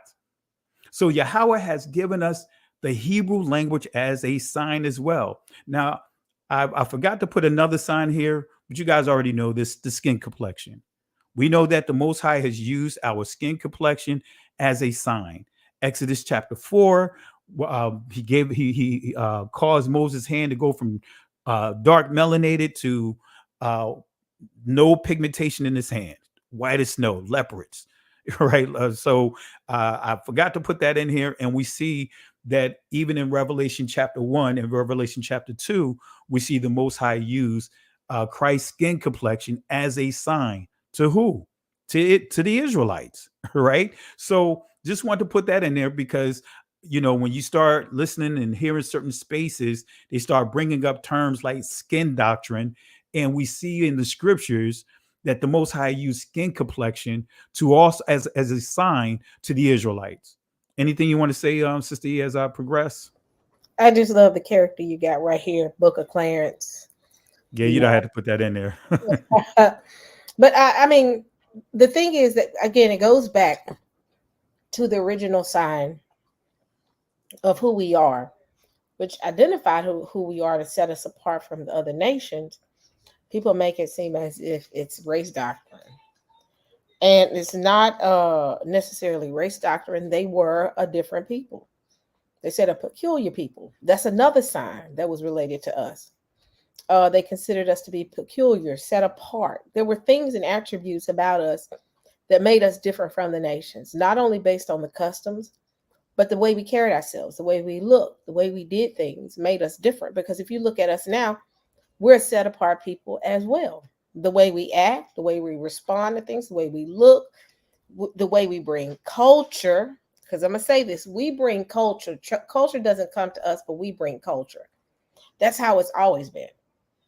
So Yahweh has given us the Hebrew language as a sign as well. Now, I forgot to put another sign here, but you guys already know this, the skin complexion. We know that the Most High has used our skin complexion as a sign. Exodus chapter 4, he caused Moses' hand to go from dark melanated to no pigmentation in his hand, white as snow, leopards, right? So I forgot to put that in here. And we see that even in Revelation chapter 1 and Revelation chapter 2, we see the Most High use Christ's skin complexion as a sign to who? To the Israelites, right? So just want to put that in there because, you know, when you start listening and hearing certain spaces, they start bringing up terms like skin doctrine. And we see in the scriptures that the Most High used skin complexion to also as a sign to the Israelites. Anything you want to say, Sister E, as I progress? I just love the character you got right here, Book of Clarence. Yeah, you don't have to put that in there. But I mean, the thing is that, again, it goes back to the original sign of who we are, which identified who we are to set us apart from the other nations. People make it seem as if it's race doctrine. And it's not necessarily race doctrine. They were a different people. They said a peculiar people. That's another sign that was related to us. They considered us to be peculiar, set apart. There were things and attributes about us that made us different from the nations, not only based on the customs, but the way we carried ourselves, the way we looked, the way we did things made us different. Because if you look at us now, we're a set apart people as well. The way we act, the way we respond to things, the way we look, the way we bring culture. Because I'm going to say this, we bring culture. Culture doesn't come to us, but we bring culture. That's how it's always been.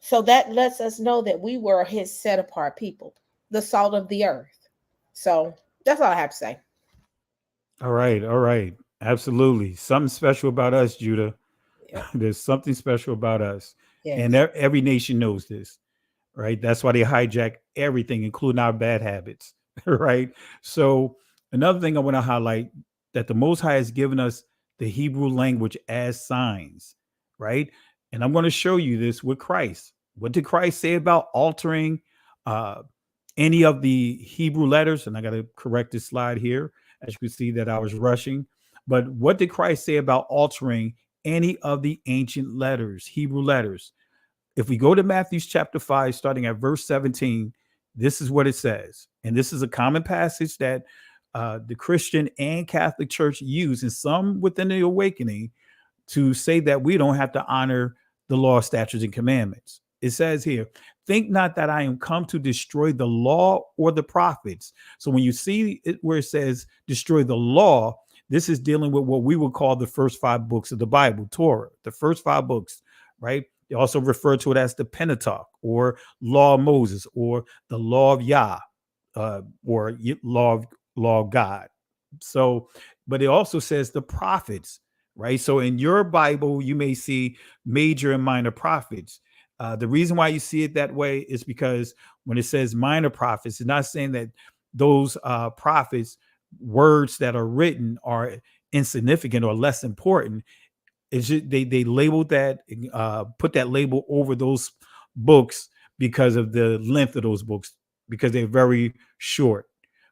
So that lets us know that we were his set apart people, the salt of the earth. So that's all I have to say. All right. Absolutely. Something special about us, Judah. Yep. There's something special about us. Yes. And every nation knows this, right? That's why they hijack everything, including our bad habits, right? So another thing I want to highlight, that the Most High has given us the Hebrew language as signs, right? And I'm going to show you this with Christ. What did Christ say about altering any of the Hebrew letters? And I got to correct this slide here. As you can see that I was rushing. But what did Christ say about altering any of the ancient letters, Hebrew letters? If we go to Matthew chapter 5, starting at verse 17, this is what it says. And this is a common passage that the Christian and Catholic Church use, and some within the awakening, to say that we don't have to honor the law, statutes, and commandments. It says here, think not that I am come to destroy the law or the prophets. So when you see it where it says destroy the law, this is dealing with what we would call the first 5 books of the Bible, Torah, the first 5 books, right? They also refer to it as the Pentateuch, or law of Moses, or the law of Yah, or law of God. So, but it also says the prophets, right? So in your Bible, you may see major and minor prophets. The reason why you see it that way is because when it says minor prophets, it's not saying that those prophets, words that are written, are insignificant or less important. It's just they labeled that, put that label over those books because of the length of those books, because they're very short.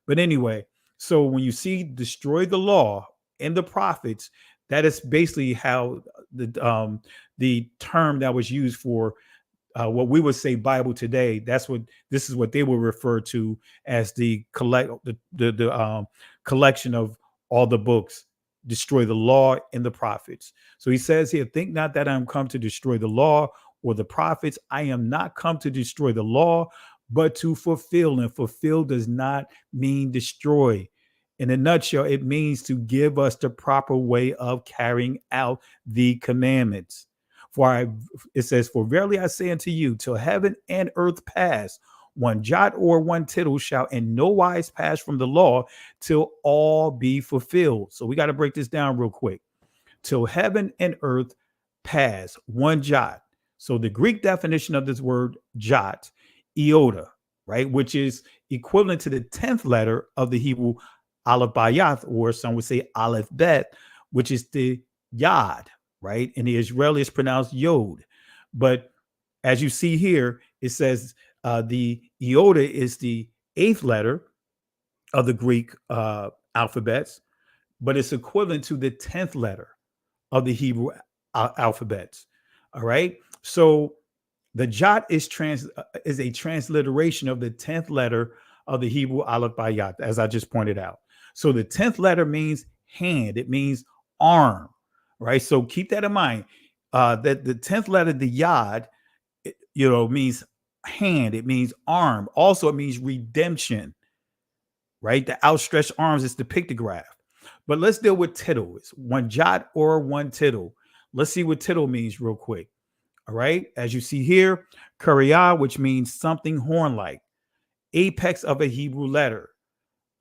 But anyway, so when you see destroy the law and the prophets, that is basically how the term that was used for what we would say Bible today. This is what they will refer to as the collection of all the books destroy the law and the prophets. So he says here, think not that I am come to destroy the law or the prophets. I am not come to destroy the law, but to fulfill. And fulfill does not mean destroy. In a nutshell, it means to give us the proper way of carrying out the commandments. It says, for verily I say unto you, till heaven and earth pass, one jot or one tittle shall in no wise pass from the law till all be fulfilled. So we got to break this down real quick. Till heaven and earth pass, one jot. So the Greek definition of this word jot, iota, right, which is equivalent to the 10th letter of the Hebrew aleph bayat, or some would say aleph bet, which is the yod, right? And the Israeli is pronounced yod. But as you see here, it says the iota is the 8th letter of the Greek alphabets, but it's equivalent to the 10th letter of the Hebrew alphabets. All right. So the jot is a transliteration of the 10th letter of the Hebrew aleph bayat, as I just pointed out. So the 10th letter means hand. It means arm. Right. So keep that in mind. That the 10th letter, the yod, means hand. It means arm. Also, it means redemption. Right. The outstretched arms is the pictograph. But let's deal with tittle. It's one jot or one tittle. Let's see what tittle means real quick. All right. As you see here, kuriyah, which means something horn-like, apex of a Hebrew letter.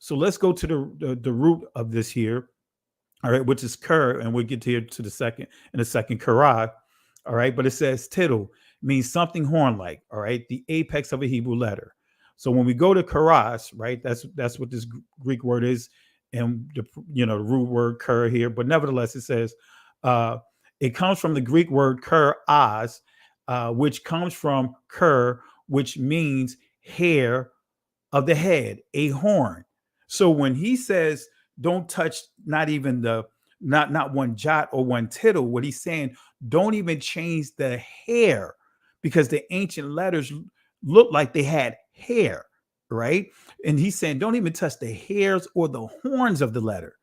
So let's go to the root of this here. All right, which is kur, and we'll get to the second kurah. All right, but it says tittle means something horn-like. All right, the apex of a Hebrew letter. So when we go to kuras, right, that's what this Greek word is, and the root word kur here. But nevertheless, it says it comes from the Greek word kuras, which comes from kur, which means hair of the head, a horn. So when he says, don't touch not one jot or one tittle, what he's saying, don't even change the hair, because the ancient letters looked like they had hair, right? And he's saying, don't even touch the hairs or the horns of the letter,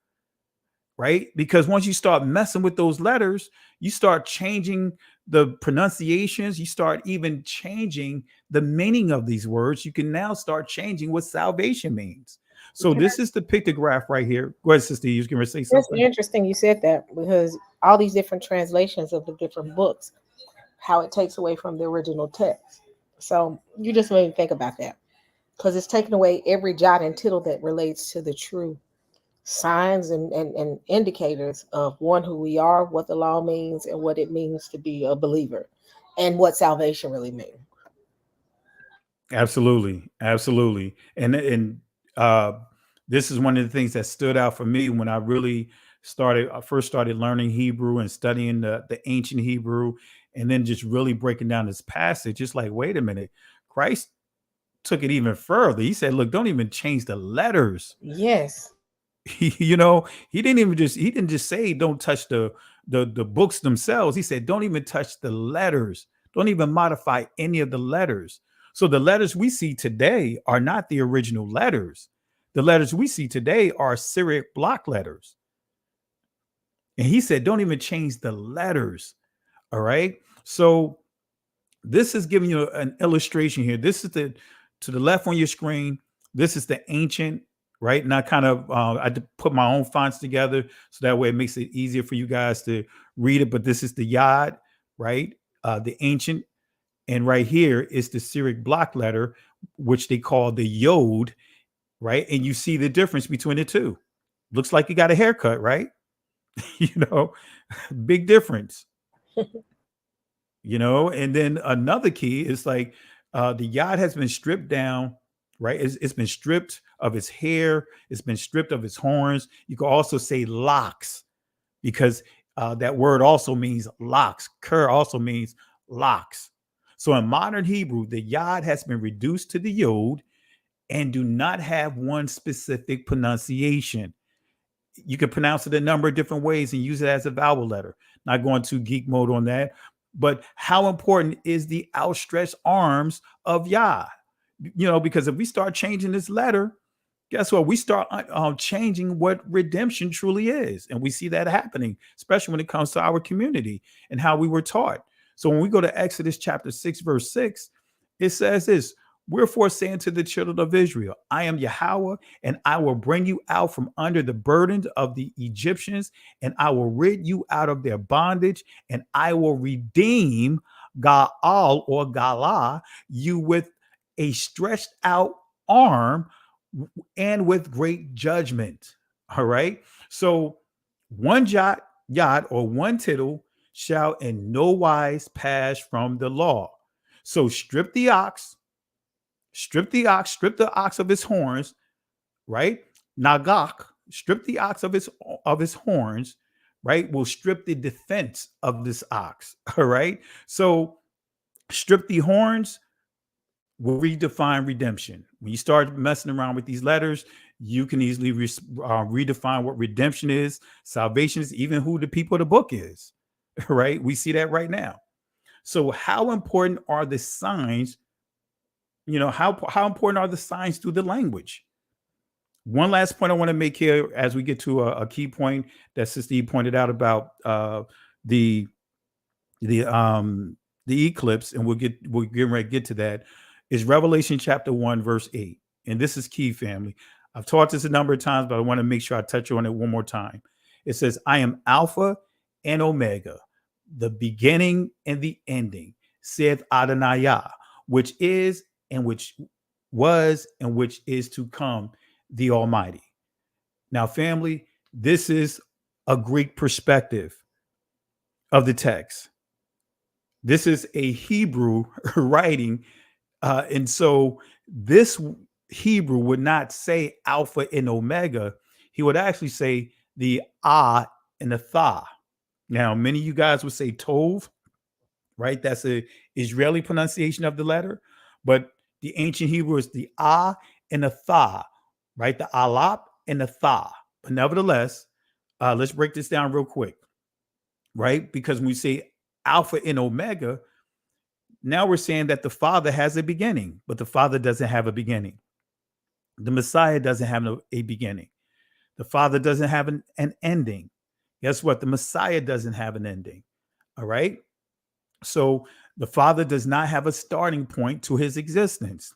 right? Because once you start messing with those letters, you start changing the pronunciations, you start even changing the meaning of these words. You can now start changing what salvation means. So this is the pictograph right here. Go ahead, Sister. You can say something. It's interesting you said that, because all these different translations of the different books, how it takes away from the original text. So you just made me think about that, because it's taking away every jot and tittle that relates to the true signs and indicators of one, who we are, what the law means, and what it means to be a believer, and what salvation really means. Absolutely. And this is one of the things that stood out for me when I first started learning Hebrew and studying the ancient Hebrew, and then just really breaking down this passage. It's like, wait a minute, Christ took it even further. He said, look, don't even change the letters. Yes. He didn't just say don't touch the books themselves. He said, don't even touch the letters. Don't even modify any of the letters. So the letters we see today are not the original letters. The letters we see today are Syriac block letters. And he said, don't even change the letters. All right. So this is giving you an illustration here. This is to the left on your screen. This is the ancient, right? And I kind of, I put my own fonts together so that way it makes it easier for you guys to read it. But this is the yod, right? The ancient. And right here is the Syriac block letter, which they call the yod, right? And you see the difference between the two. Looks like you got a haircut, right? Big difference. And then another key is like the yod has been stripped down, right? It's been stripped of its hair. It's been stripped of its horns. You can also say locks, because that word also means locks. Kur also means locks. So in modern Hebrew, the yod has been reduced to the yod and do not have one specific pronunciation. You can pronounce it a number of different ways and use it as a vowel letter. Not going to geek mode on that. But how important is the outstretched arms of Yah? Because if we start changing this letter, guess what? We start changing what redemption truly is. And we see that happening, especially when it comes to our community and how we were taught. So when we go to Exodus chapter 6, verse 6, it says this: wherefore saying to the children of Israel, I am Yahweh, and I will bring you out from under the burdens of the Egyptians, and I will rid you out of their bondage, and I will redeem Gaal or Gala you with a stretched out arm and with great judgment. All right. So one jot or one tittle shall in no wise pass from the law. So strip the ox strip the ox of his horns, right? Nagak, strip the ox of his horns, right? Will strip the defense of this ox. All right. So strip the horns will redefine redemption. When you start messing around with these letters, you can easily redefine what redemption is, salvation is, even who the people of the book is. Right? We see that right now. So how important are the signs? You know, how important are the signs through the language? One last point I want to make here as we get to a key point that Sister E pointed out about the eclipse, and we'll get ready to get to that, is Revelation chapter 1, verse 8. And this is key, family. I've taught this a number of times, but I want to make sure I touch on it one more time. It says, I am Alpha and Omega, the beginning and the ending, saith Adonai Yah, which is and which was and which is to come, the Almighty. Now, family, this is a Greek perspective of the text. This is a Hebrew writing. And so this Hebrew would not say Alpha and Omega. He would actually say the Ah and the Tha. Now, many of you guys would say Tov, right? That's a Israeli pronunciation of the letter. But the ancient Hebrew is the Ah and the Tha, right? The Alap and the Tha. But nevertheless, let's break this down real quick, right? Because when we say Alpha and Omega, now we're saying that the Father has a beginning, but the Father doesn't have a beginning. The Messiah doesn't have a beginning. The Father doesn't have an ending. Guess what? The Messiah doesn't have an ending. All right. So the Father does not have a starting point to his existence.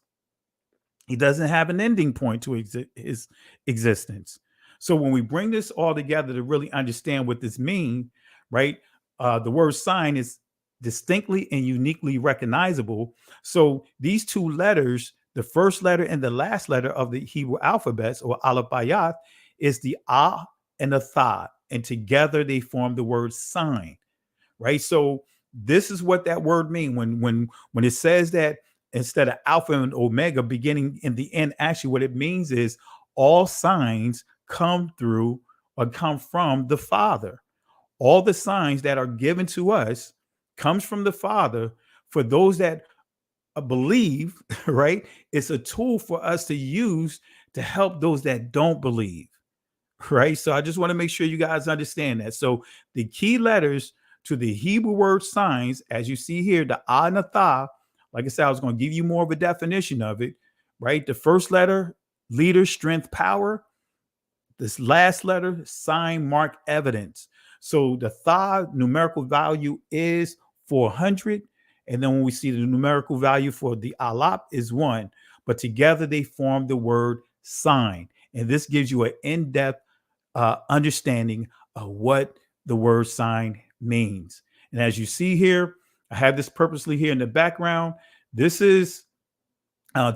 He doesn't have an ending point to his existence. So when we bring this all together to really understand what this means, right? The word sign is distinctly and uniquely recognizable. So these two letters, the first letter and the last letter of the Hebrew alphabets, or Aleph Bayat, is the Ah and the Tha, and together they form the word sign, right? So this is what that word means when it says that instead of Alpha and Omega, beginning in the end. Actually, what it means is all signs come through or come from the Father. All the signs that are given to us comes from the Father. For those that believe, right? It's a tool for us to use to help those that don't believe, right? So I just want to make sure you guys understand that. So the key letters to the Hebrew word signs, as you see here, the Ah and the Tha, like I said, I was going to give you more of a definition of it, right? The first letter, leader, strength, power. This last letter, sign, mark, evidence. So the Tha numerical value is 400. And then when we see the numerical value for the Alap is 1. But together they form the word sign. And this gives you an in-depth understanding of what the word sign means. And as you see here, I have this purposely here in the background. This is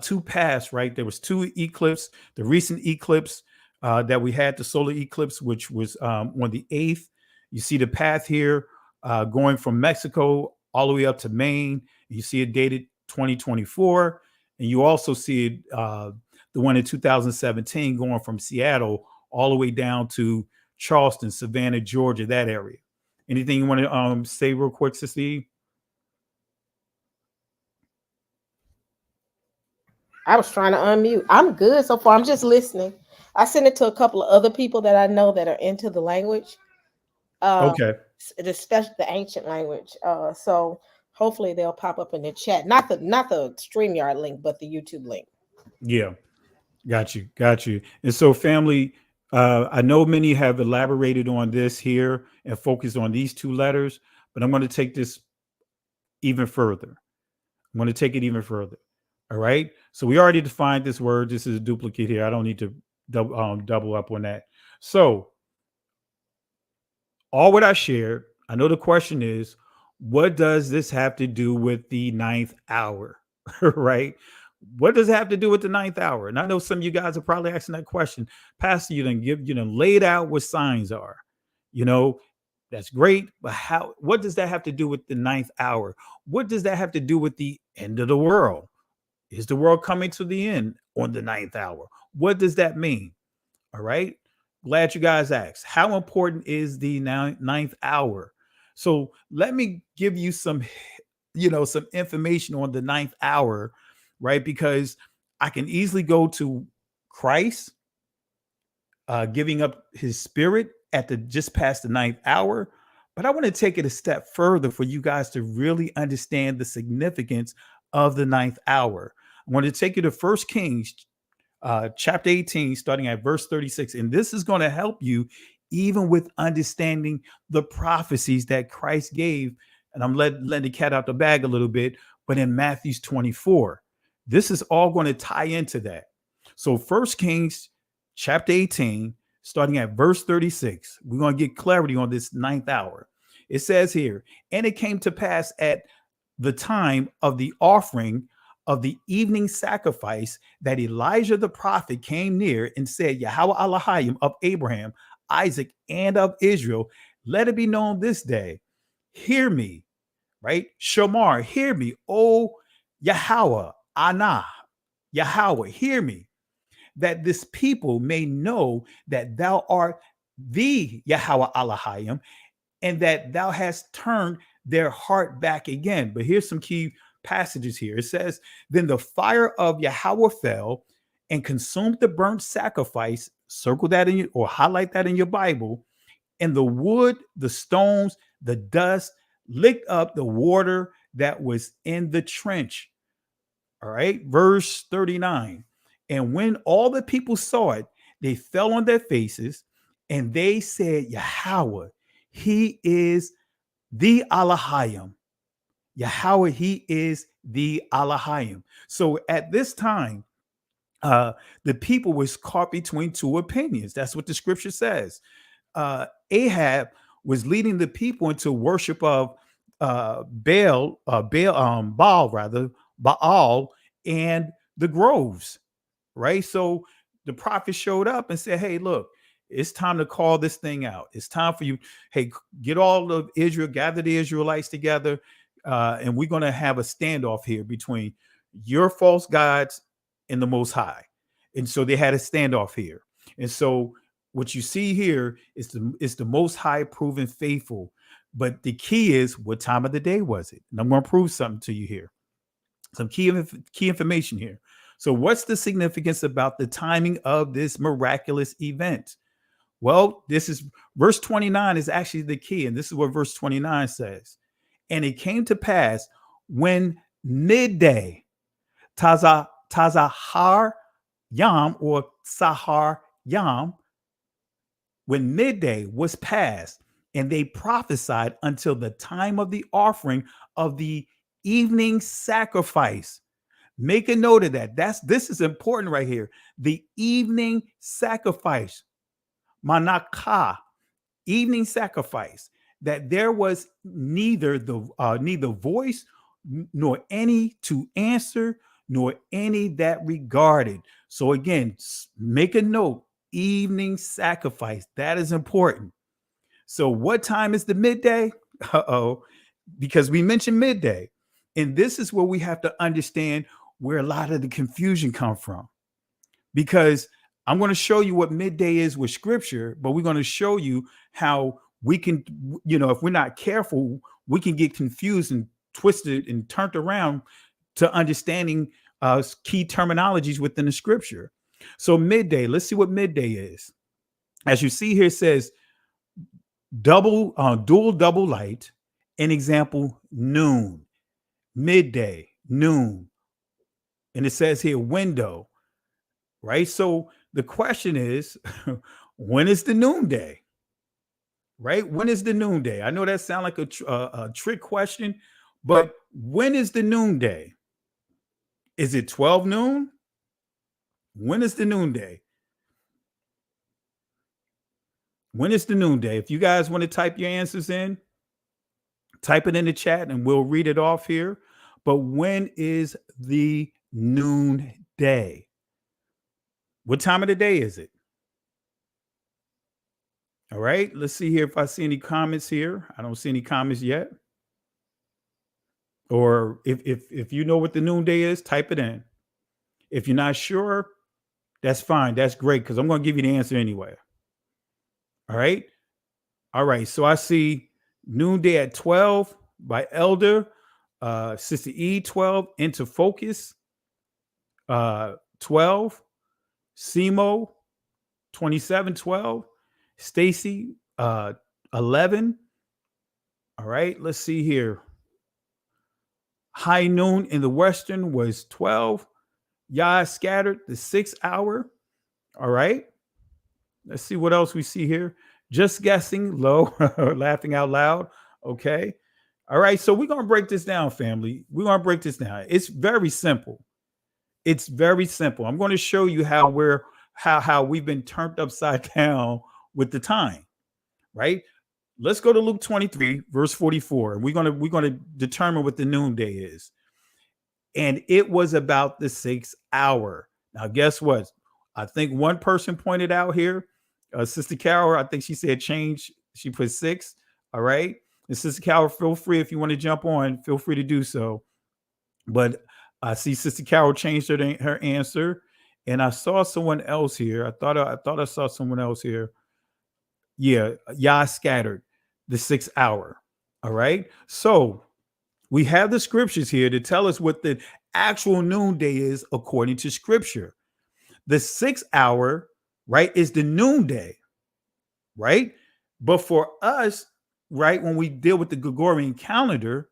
two past, right? There was two eclipse, the recent eclipse that we had, the solar eclipse, which was on the 8th. You see the path here going from Mexico all the way up to Maine. You see it dated 2024. And you also see it, the one in 2017 going from Seattle all the way down to Charleston, Savannah, Georgia, that area. Anything you want to say real quick, Sister E? I was trying to unmute. I'm good so far. I'm just listening. I sent it to a couple of other people that I know that are into the language. Okay. Especially the ancient language. So hopefully they'll pop up in the chat. Not the StreamYard link, but the YouTube link. Yeah. Got you. Got you. And so, family, I know many have elaborated on this here and focused on these two letters, but I'm going to take this even further. I'm going to take it even further. All right. So we already defined this word. This is a duplicate here. I don't need to double up on that. So all what I shared, I know the question is, what does this have to do with the ninth hour? Right? What does it have to do with the ninth hour? And I know some of you guys are probably asking that question. Pastor, you done laid out what signs are. You know, that's great, but what does that have to do with the ninth hour? What does that have to do with the end of the world? Is the world coming to the end on the ninth hour? What does that mean? All right. Glad you guys asked. How important is the ninth hour? So let me give you some, some information on the ninth hour, right? Because I can easily go to Christ giving up his spirit at the just past the ninth hour. But I want to take it a step further for you guys to really understand the significance of the ninth hour. I want to take you to First Kings chapter 18, starting at verse 36. And this is going to help you even with understanding the prophecies that Christ gave. And I'm letting the cat out the bag a little bit, but in Matthew's 24, this is all going to tie into that. So First Kings chapter 18, starting at verse 36, we're going to get clarity on this ninth hour. It says here, and it came to pass at the time of the offering of the evening sacrifice that Elijah the prophet came near and said, Yahweh Elohim of Abraham, Isaac, and of Israel, let it be known this day, hear me, right? Shamar, hear me, O Yahweh, Anah, Yahweh, hear me, that this people may know that thou art the Yahweh Elohim, and that thou hast turned their heart back again. But here's some key passages here. It says, then the fire of Yahweh fell and consumed the burnt sacrifice. Circle that in or highlight that in your Bible. And the wood, the stones, the dust licked up the water that was in the trench. All right. Verse 39. And when all the people saw it, they fell on their faces and they said, Yahweh, he is the Elohim. Yahweh, he is the Elohim. So at this time, the people was caught between two opinions. That's what the scripture says. Ahab was leading the people into worship of Baal, and the groves, right? So the prophet showed up and said, hey, look, it's time to call this thing out. It's time for you. Hey, get all of Israel, gather the Israelites together. And we're going to have a standoff here between your false gods and the Most High. And so they had a standoff here. And so what you see here is the Most High proven faithful. But the key is, what time of the day was it? And I'm going to prove something to you here. Some key information here. So what's the significance about the timing of this miraculous event? Well, this is verse 29 is actually the key. And this is what verse 29 says. And it came to pass when midday, Tazahar Yam or Sahar Yam, when midday was past, and they prophesied until the time of the offering of the evening sacrifice. Make a note of that. This is important right here. The evening sacrifice, manakah, evening sacrifice, that there was neither voice nor any to answer, nor any that regarded. So again, make a note, evening sacrifice. That is important. So what time is the midday? Because we mentioned midday. And this is where we have to understand where a lot of the confusion come from. Because I'm going to show you what midday is with scripture, but we're going to show you how we can, if we're not careful, we can get confused and twisted and turned around to understanding key terminologies within the scripture. So midday, let's see what midday is. As you see here, it says dual double light. An example, noon, midday, noon. And it says here window, right? So the question is, when is the noonday? Right? When is the noonday? I know that sounds like a trick question, but when is the noonday? Is it 12 noon? When is the noonday? When is the noonday? If you guys want to type your answers in, type it in the chat and we'll read it off here. But when is the noonday? What time of the day is it? All right, let's see here if I see any comments here. I don't see any comments yet. Or if you know what the noonday is, type it in. If you're not sure, that's fine. That's great because I'm going to give you the answer anyway. All right. All right. So I see noonday at 12 by Elder, Sister E 12, Into Focus, 12, Simo, 2712, Stacy, 11. All right. Let's see here. High noon in the Western was 12. Yah scattered the 6 hour. All right. Let's see what else we see here. Just guessing, low, laughing out loud. Okay. All right. So we're going to break this down, family. We're going to break this down. It's very simple. It's very simple. I'm going to show you how we've been turned upside down with the time. Right. Let's go to Luke 23, verse 44. We're going to determine what the noonday is. And it was about the 6 hour. Now, guess what? I think one person pointed out here, Sister Carol, I think she said change. She put 6. All right. And Sister Carol, feel free if you want to jump on, feel free to do so. But I see Sister Carol changed her answer. And I saw someone else here. I thought I saw someone else here. Yeah, Yah scattered the 6 hour. All right. So we have the scriptures here to tell us what the actual noonday is according to scripture. The 6 hour, right, is the noonday, right? But for us, right, when we deal with the Gregorian calendar,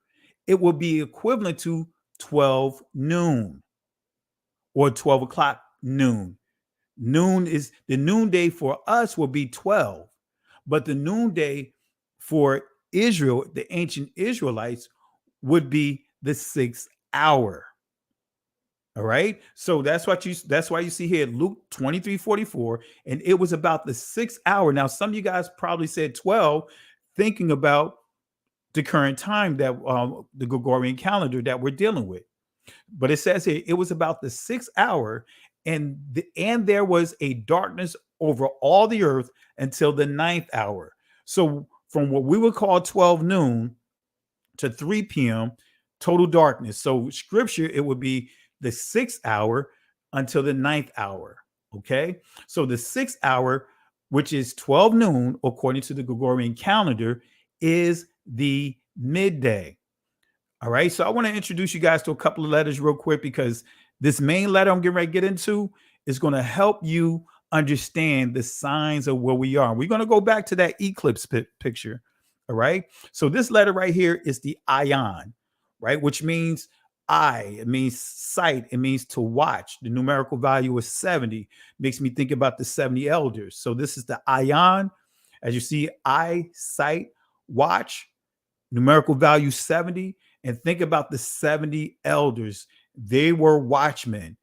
it will be equivalent to 12 noon or 12 o'clock noon. Noon is the noonday for us will be 12, but the noonday for Israel, the ancient Israelites, would be the 6 hour. All right. So that's why you see here Luke 23:44, and it was about the 6 hour. Now, some of you guys probably said 12, thinking about the current time that the Gregorian calendar that we're dealing with. But it says here it was about the 6 hour, and there was a darkness over all the earth until the 9th hour. So from what we would call 12 noon to 3 p.m., total darkness. So scripture, it would be the 6th hour until the 9th hour. Okay. So the 6th hour, which is 12 noon, according to the Gregorian calendar, is the midday. All right. So I want to introduce you guys to a couple of letters real quick, because this main letter I'm getting ready to get into is going to help you understand the signs of where we are. We're going to go back to that eclipse picture. All right. So this letter right here is the ion, right? Which means eye. It means sight. It means to watch. The numerical value is 70. Makes me think about the 70 elders. So this is the ion. As you see, eye, sight, watch, numerical value 70. And think about the 70 elders. They were watchmen.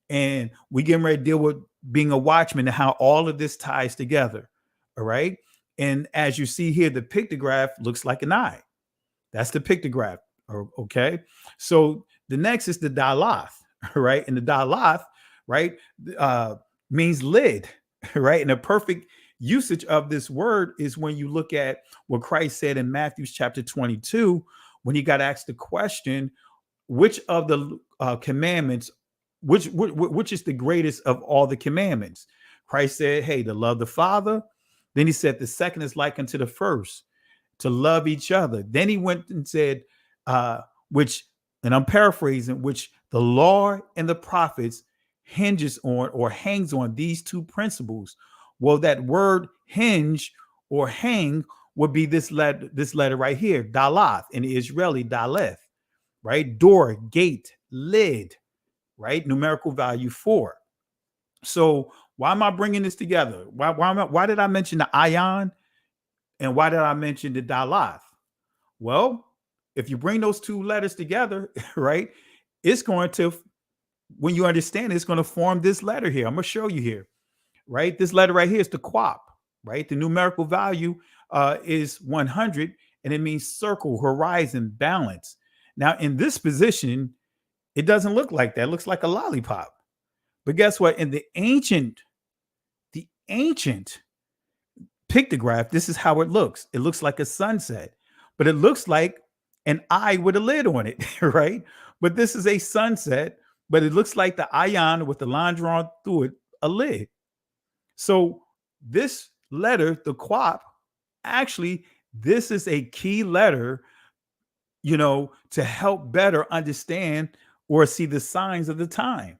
And we getting ready to deal with being a watchman and how all of this ties together. All right. And as you see here, the pictograph looks like an eye. That's the pictograph. Okay. So the next is the dalath, right? And the dalath, right, means lid, right? And the perfect usage of this word is when you look at what Christ said in Matthew chapter 22, when he got asked the question, which of the commandments, which is the greatest of all the commandments? Christ said, hey, to love the Father. Then he said, the second is like unto the first, to love each other. Then he went and said, which, and I'm paraphrasing, which the law and the prophets hinges on or hangs on these two principles. Well, that word hinge or hang would be this letter right here, dalath, in the Israeli daleth, right? Door, gate, lid, right? Numerical value 4. So why am I bringing this together? Why did I mention the ion and why did I mention the dalath? Well, if you bring those two letters together, right, it's going to, when you understand it, it's going to form this letter here. I'm going to show you here, right? This letter right here is the quap, right? The numerical value is 100, and it means circle, horizon, balance. Now, in this position, it doesn't look like that. It looks like a lollipop. But guess what? In the ancient pictograph, this is how it looks. It looks like a sunset, but it looks like an eye with a lid on it, right? But this is a sunset, but it looks like the ion with the line drawn through it, a lid. So this letter, the quap, actually, this is a key letter, to help better understand or see the signs of the time.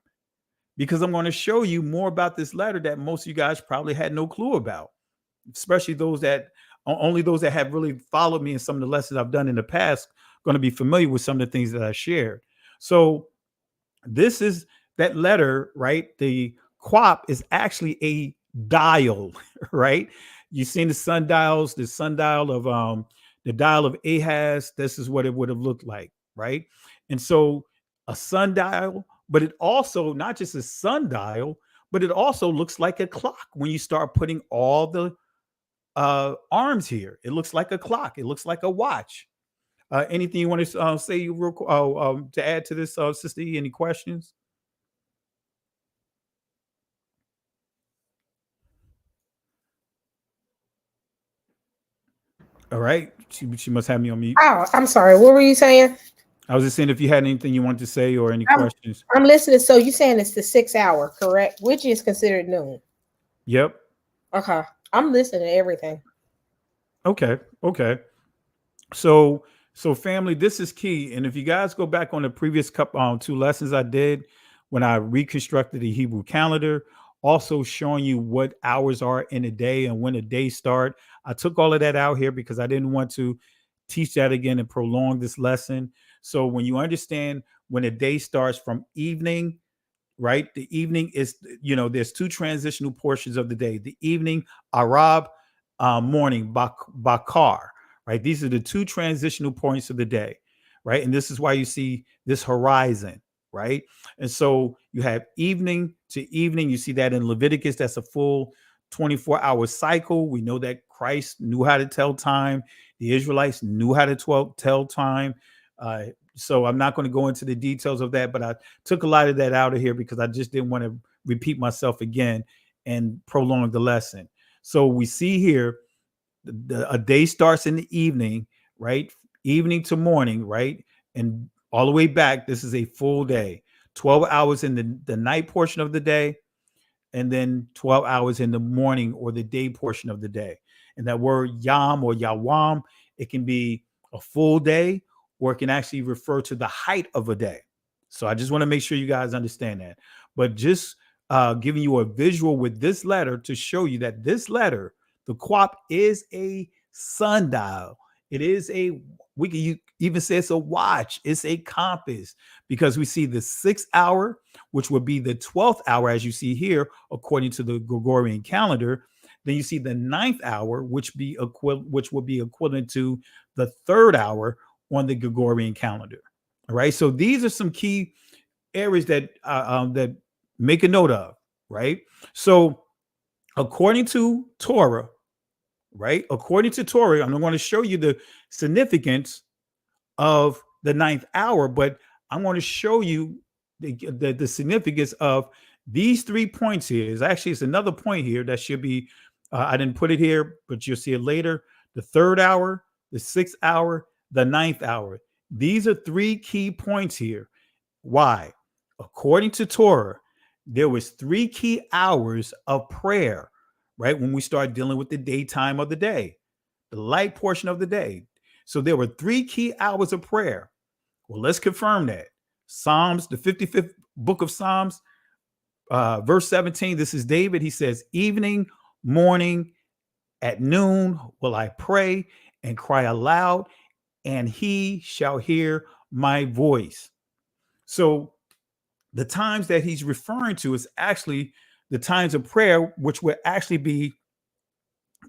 Because I'm going to show you more about this letter that most of you guys probably had no clue about, especially those that have really followed me in some of the lessons I've done in the past, going to be familiar with some of the things that I shared. So this is that letter, right? The quap is actually a dial, right? You've seen the sundial of the dial of Ahaz. This is what it would have looked like, right? And so a sundial, but it also not just a sundial, but it also looks like a clock when you start putting all the arms here. It looks like a clock. It looks like a watch. Anything you want to say to add to this, Sister E? Any questions? All right. She must have me on mute. Oh, I'm sorry. What were you saying? I was just saying if you had anything you wanted to say or any questions. I'm listening. So you're saying it's the 6 hour, correct? Which is considered noon. Yep. Okay. I'm listening to everything. Okay. So family, this is key. And if you guys go back on the previous two lessons I did when I reconstructed the Hebrew calendar, also showing you what hours are in a day and when a day start. I took all of that out here because I didn't want to teach that again and prolong this lesson. So when you understand when a day starts from evening, right? The evening is, there's two transitional portions of the day. The evening, Arab, morning, Bakar, right? These are the two transitional points of the day, right? And this is why you see this horizon, right? And so you have evening to evening. You see that in Leviticus, that's a full 24-hour cycle. We know that Christ knew how to tell time. The Israelites knew how to tell time. So I'm not going to go into the details of that, but I took a lot of that out of here because I just didn't want to repeat myself again and prolong the lesson. So we see here, a day starts in the evening, right? Evening to morning, right? And all the way back, this is a full day, 12 hours in the night portion of the day, and then 12 hours in the morning or the day portion of the day. And that word yam or yawam, it can be a full day, or it can actually refer to the height of a day. So I just want to make sure you guys understand that. But just giving you a visual with this letter to show you that this letter, the quap, is a sundial. It is we can even say it's a watch. It's a compass, because we see the 6th hour, which would be the 12th hour, as you see here, according to the Gregorian calendar. Then you see the 9th hour, which would be equivalent to the 3rd hour on the Gregorian calendar. All right. So these are some key areas that that make a note of, right? So according to Torah, right? According to Torah, I'm going to show you the significance of the 9th hour, but I'm going to show you the significance of these 3 points here. It's another point here that should be, I didn't put it here, but you'll see it later. The 3rd hour, the 6th hour, the 9th hour. These are 3 key points here. Why? According to Torah, there was 3 key hours of prayer, right? When we start dealing with the daytime of the day, the light portion of the day. So there were 3 key hours of prayer. Well, let's confirm that. Psalms, the 55th book of Psalms, verse 17, this is David. He says, evening, morning, at noon will I pray and cry aloud, and he shall hear my voice. So the times that he's referring to is actually the times of prayer, which would actually be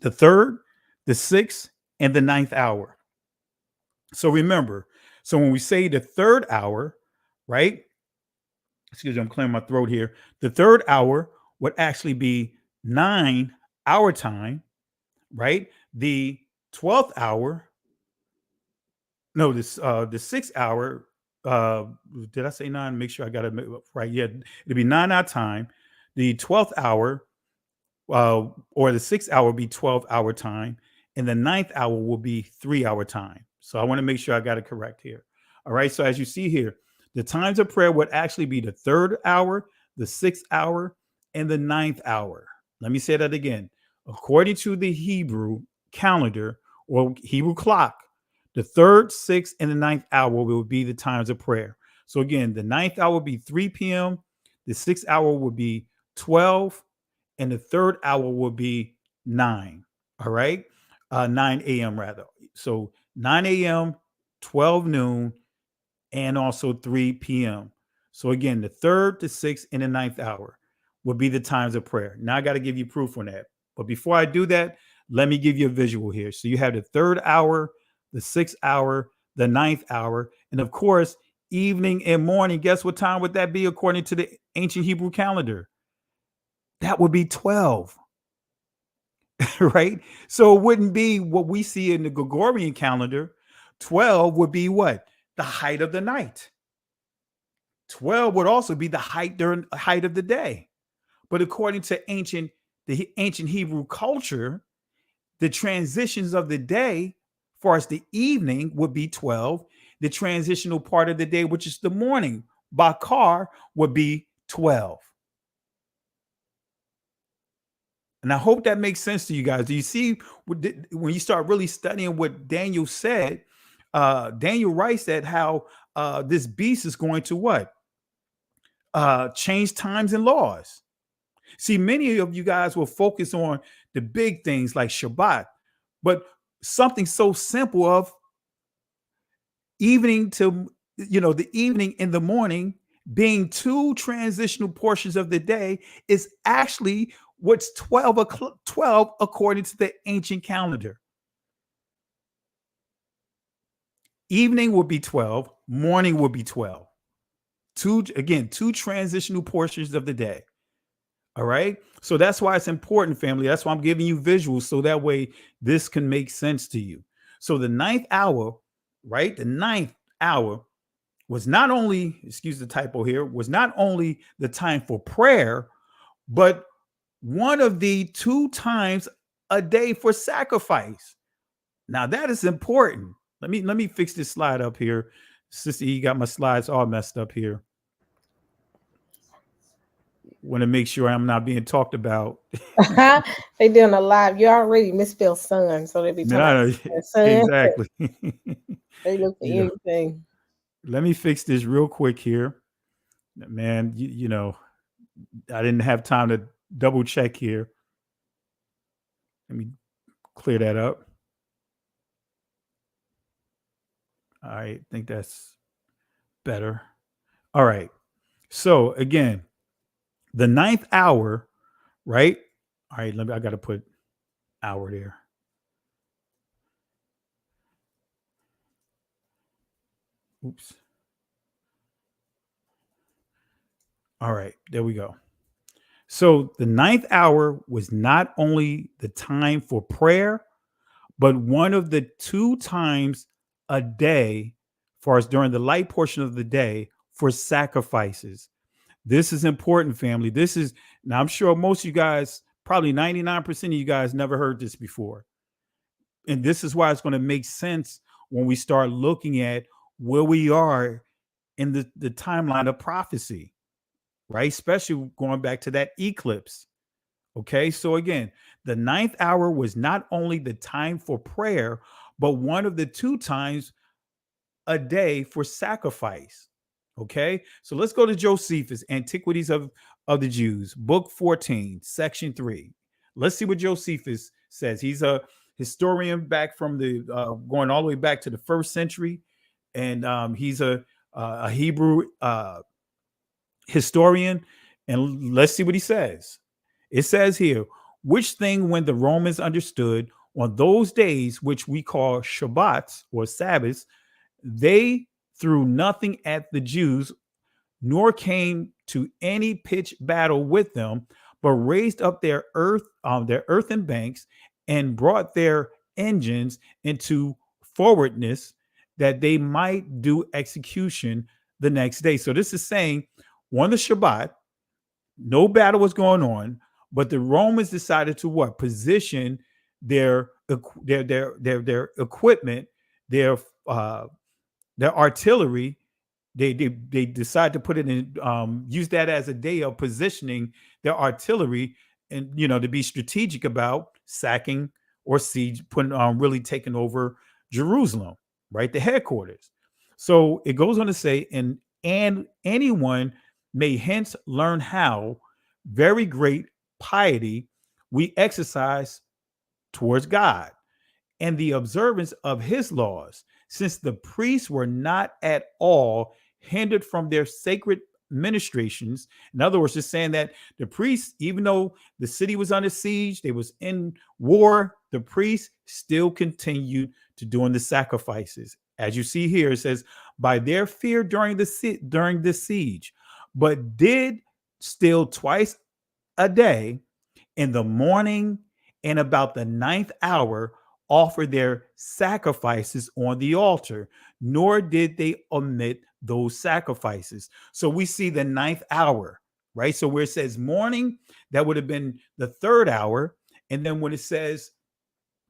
the 3rd, the 6th, and the 9th hour. So remember, so when we say the 3rd hour, right? Excuse me, I'm clearing my throat here. The 3rd hour would actually be 9 our time, right? The 12th hour, no, the 6th hour, did I say 9? Make sure I got it right. Yeah, it'd be 9 our time. The 12th hour, or the 6th hour will be 12 hour time, and the 9th hour will be 3 hour time. So I want to make sure I got it correct here. All right. So as you see here, the times of prayer would actually be the 3rd hour, the 6th hour, and the 9th hour. Let me say that again. According to the Hebrew calendar or Hebrew clock, the 3rd, 6th, and the 9th hour will be the times of prayer. So again, the 9th hour will be 3 p.m., the 6th hour will be 12, and the 3rd hour will be 9. All right. 9 a.m. rather. So 9 a.m., 12 noon, and also 3 p.m. So again, the 3rd, the 6th, and the 9th hour would be the times of prayer. Now I got to give you proof on that. But before I do that, let me give you a visual here. So you have the 3rd hour, the 6th hour, the 9th hour, and of course, evening and morning. Guess what time would that be according to the ancient Hebrew calendar? That would be 12. Right? So it wouldn't be what we see in the Gregorian calendar. 12 would be what? The height of the night. 12 would also be the height of the day. But according to the ancient Hebrew culture, the transitions of the day, for us, the evening would be 12. The transitional part of the day, which is the morning, Bakar, would be 12. And I hope that makes sense to you guys. Do you see when you start really studying what Daniel said? Daniel writes that how this beast is going to what? Change times and laws. See, many of you guys will focus on the big things like Shabbat, but something so simple of evening to, the evening and the morning being 2 transitional portions of the day is actually what's 12 according to the ancient calendar. Evening will be 12, morning will be 12. 2 transitional portions of the day. All right. So that's why it's important, family. That's why I'm giving you visuals so that way this can make sense to you. So the 9th hour, right? The 9th hour was not only, excuse the typo here, was not only the time for prayer, but one of the 2 times a day for sacrifice. Now that is important. Let me fix this slide up here. Sister E got my slides all messed up here. Want to make sure I'm not being talked about. They doing a live. You already misspelled son, so they be talking about son. Exactly. They look for anything. Let me fix this real quick here. Man, you know, I didn't have time to double check here. Let me clear that up. All right, I think that's better. All right. So again, the 9th hour, right? All right, I got to put hour there. Oops. All right, there we go. So the 9th hour was not only the time for prayer, but one of the 2 times a day, for us during the light portion of the day, for sacrifices. This is important, family. Now I'm sure most of you guys, probably 99% of you guys never heard this before. And this is why it's going to make sense when we start looking at where we are in the timeline of prophecy, right? Especially going back to that eclipse. Okay, so again, the 9th hour was not only the time for prayer, but one of the 2 times a day for sacrifice. Okay, so let's go to Josephus, Antiquities of the Jews, book 14, section 3. Let's see what Josephus says. He's a historian back from the going all the way back to the 1st century, and he's a Hebrew historian. And let's see what he says. It says here, which thing when the Romans understood on those days, which we call Shabbats or Sabbaths, they threw nothing at the Jews, nor came to any pitched battle with them, but raised up their earthen banks and brought their engines into forwardness that they might do execution the next day. So this is saying on the Shabbat, no battle was going on, but the Romans decided to what? Position their equipment, their artillery. They decide to put it in, use that as a day of positioning their artillery, and to be strategic about sacking or siege, putting really taking over Jerusalem, right, the headquarters. So it goes on to say, and anyone may hence learn how very great piety we exercise towards God and the observance of his laws, since the priests were not at all hindered from their sacred ministrations. In other words, just saying that the priests, even though the city was under siege, they was in war, the priests still continued to doing the sacrifices. As you see here, it says, by their fear during the siege, but did still twice a day in the morning and about the 9th hour offer their sacrifices on the altar, nor did they omit those sacrifices. So we see the 9th hour, right? So where it says morning, that would have been the 3rd hour. And then when it says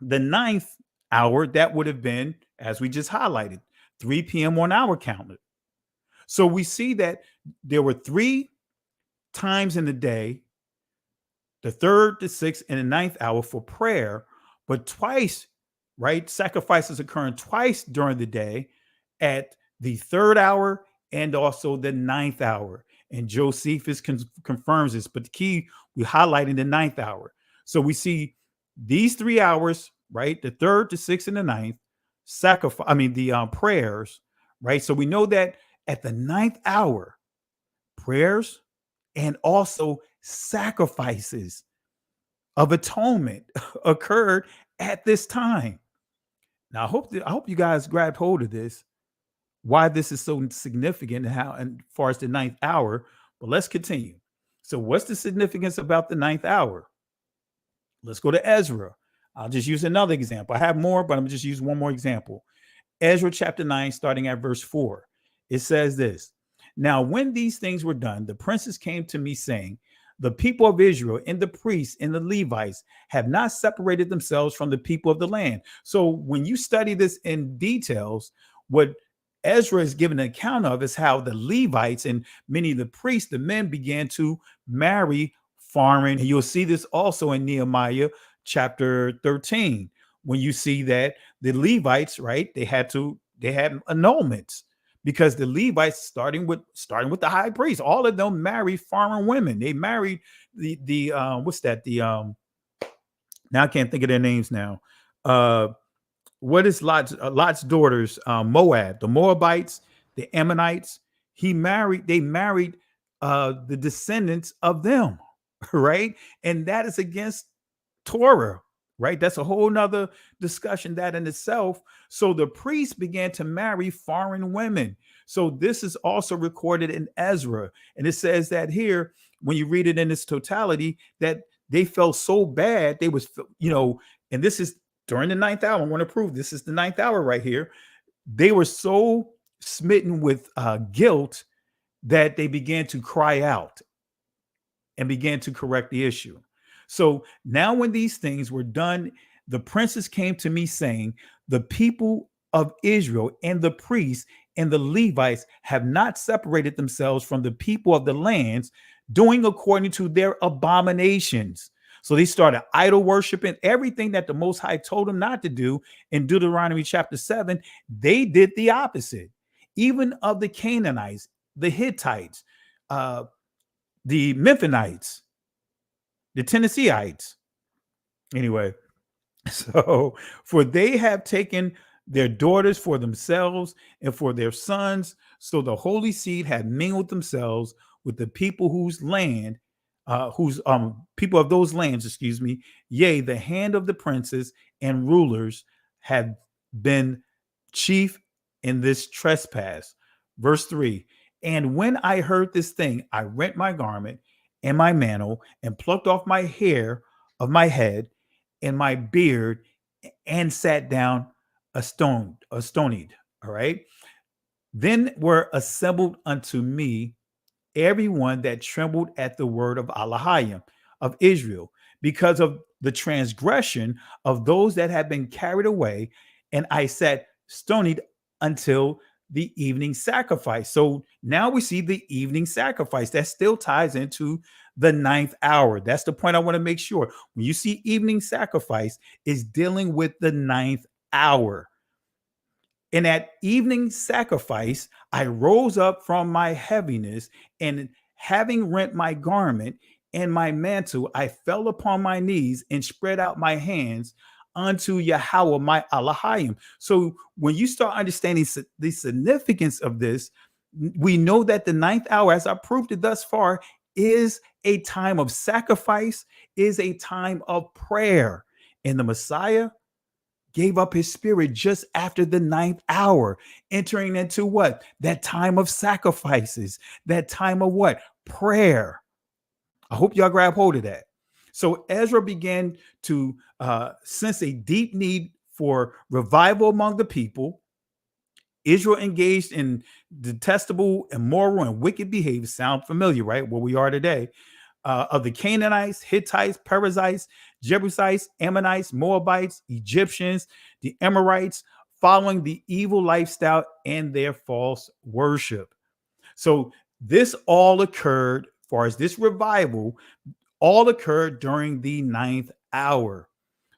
the 9th hour, that would have been, as we just highlighted, 3 p.m. on our calendar. So we see that there were 3 times in the day, the 3rd, the 6th, and the 9th hour for prayer, but twice, right? Sacrifices occurring twice during the day at the 3rd hour and also the 9th hour. And Josephus confirms this, but the key, we highlight in the 9th hour. So we see these 3 hours, right? The 3rd, the 6th, and the 9th, the prayers, right? So we know that at the 9th hour, prayers and also sacrifices of atonement occurred at this time. Now, I hope you guys grabbed hold of this, why this is so significant and far as the 9th hour, but let's continue. So what's the significance about the 9th hour? Let's go to Ezra. I'll just use another example. I have more, but I'm just use one more example. Ezra chapter 9, starting at verse 4. It says this, now when these things were done, the princes came to me saying, the people of Israel and the priests and the Levites have not separated themselves from the people of the land. So when you study this in details, what Ezra is giving an account of is how the Levites and many of the priests, the men, began to marry foreign. And you'll see this also in Nehemiah chapter 13, when you see that the Levites, right, they had annulments. Because the Levites, starting with the high priest, all of them married foreign women. They married the now I can't think of their names now. What is Lot's daughters? Moab, the Moabites, the Ammonites. They married the descendants of them, right? And that is against Torah, right? That's a whole nother discussion that in itself. So the priests began to marry foreign women. So this is also recorded in Ezra. And it says that here, when you read it in its totality, that they felt so bad. They was, and this is during the 9th hour. I want to prove this is the 9th hour right here. They were so smitten with guilt that they began to cry out and began to correct the issue. So now when these things were done, the princes came to me saying, the people of Israel and the priests and the Levites have not separated themselves from the people of the lands, doing according to their abominations. So they started idol worshiping, everything that the Most High told them not to do in Deuteronomy chapter 7. They did the opposite, even of the Canaanites, the Hittites, the Memphinites, the Tennesseeites. Anyway, so for they have taken their daughters for themselves and for their sons. So the holy seed had mingled themselves with the people whose land whose people of those lands, excuse me, yea, the hand of the princes and rulers have been chief in this trespass. Verse 3. And when I heard this thing, I rent my garment and my mantle and plucked off my hair of my head and my beard and sat down astonied. All right. Then were assembled unto me everyone that trembled at the word of Elohim of Israel, because of the transgression of those that had been carried away. And I sat stonied until the evening sacrifice. So now we see the evening sacrifice that still ties into the 9th hour. That's the point I want to make sure. When you see evening sacrifice, is dealing with the 9th hour. And at evening sacrifice, I rose up from my heaviness, and having rent my garment and my mantle, I fell upon my knees and spread out my hands unto Yahweh, my Elohim. So when you start understanding the significance of this, we know that the 9th hour, as I proved it thus far, is a time of sacrifice, is a time of prayer. And the Messiah gave up his spirit just after the 9th hour, entering into what? That time of sacrifices, that time of what? Prayer. I hope y'all grab hold of that. So Ezra began to sense a deep need for revival among the people. Israel engaged in detestable, immoral, and wicked behavior. Sound familiar, right? Where we are today. Of the Canaanites, Hittites, Perizzites, Jebusites, Ammonites, Moabites, Egyptians, the Amorites, following the evil lifestyle and their false worship. So this all occurred, as far as this revival, all occurred during the 9th hour.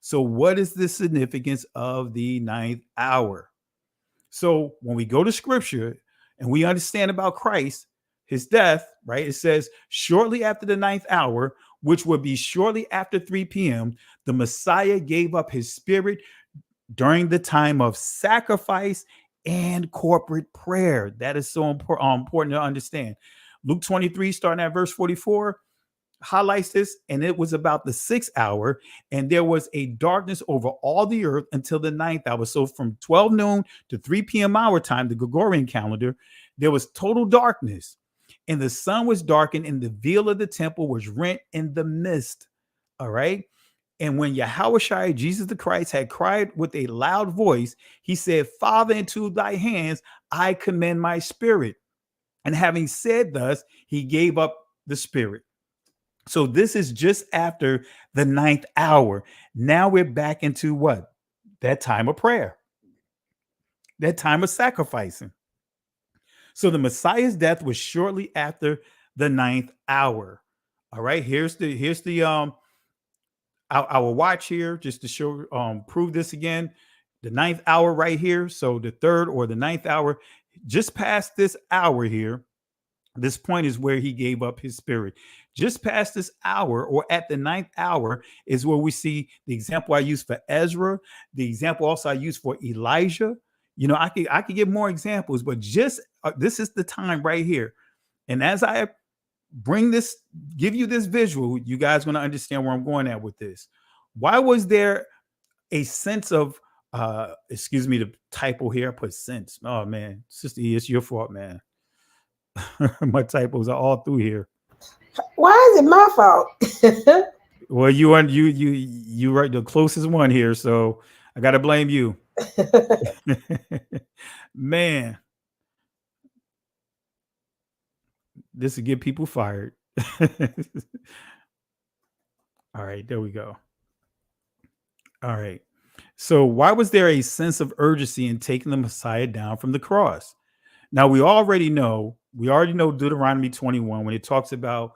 So what is the significance of the 9th hour? So when we go to scripture and we understand about Christ, his death, right? It says shortly after the 9th hour, which would be shortly after 3 p.m., the Messiah gave up his spirit during the time of sacrifice and corporate prayer. That is so important to understand. Luke 23, starting at verse 44, highlights this, and it was about the 6th hour, and there was a darkness over all the earth until the 9th hour. So from 12 noon to 3 p.m. our time, the Gregorian calendar, there was total darkness, and the sun was darkened, and the veil of the temple was rent in the midst. All right. And when Yahushua, Jesus the Christ, had cried with a loud voice, he said, Father, into thy hands I commend my spirit. And having said thus, he gave up the spirit. So this is just after the 9th hour. Now we're back into what? That time of prayer, that time of sacrificing. So the Messiah's death was shortly after the 9th hour. All right, here's the I will watch here just to show prove this again. The 9th hour right here. So the 3rd or the 9th hour, just past this hour here. This point is where he gave up his spirit. Just past this hour, or at the 9th hour, is where we see the example I used for Ezra, the example also I used for Elijah. You know, I could give more examples, but just this is the time right here. And as I give you this visual, you guys going to understand where I'm going at with this. Why was there a sense of excuse me, the typo here? I put sense. Oh man, Sister E, it's your fault, man. My typos are all through here. Why is it my fault? Well, you write the closest one here, so I gotta blame you. Man, this will get people fired. All right, there we go. All right. So why was there a sense of urgency in taking the Messiah down from the cross? Now we already know Deuteronomy 21 when it talks about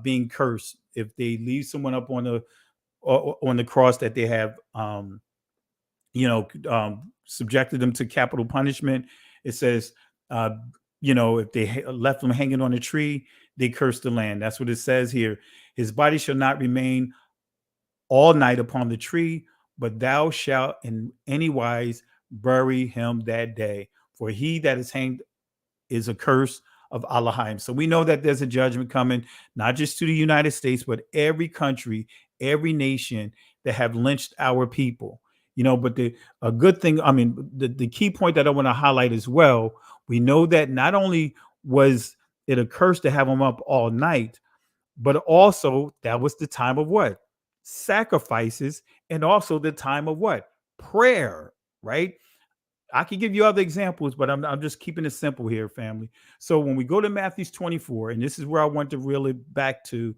being cursed if they leave someone up on the cross, that they have subjected them to capital punishment. It says if they left them hanging on a tree, they curse the land. That's what it says here. His body shall not remain all night upon the tree, but thou shalt in any wise bury him that day. For he that is hanged is a curse of Allahim. So we know that there's a judgment coming, not just to the United States, but every country, every nation that have lynched our people. But a good thing, I mean, the key point that I want to highlight as well, we know that not only was it a curse to have them up all night, but also that was the time of what? Sacrifices, and also the time of what? Prayer, right? I can give you other examples, but I'm just keeping it simple here, family. So when we go to Matthew 24, and this is where I want to reel it back to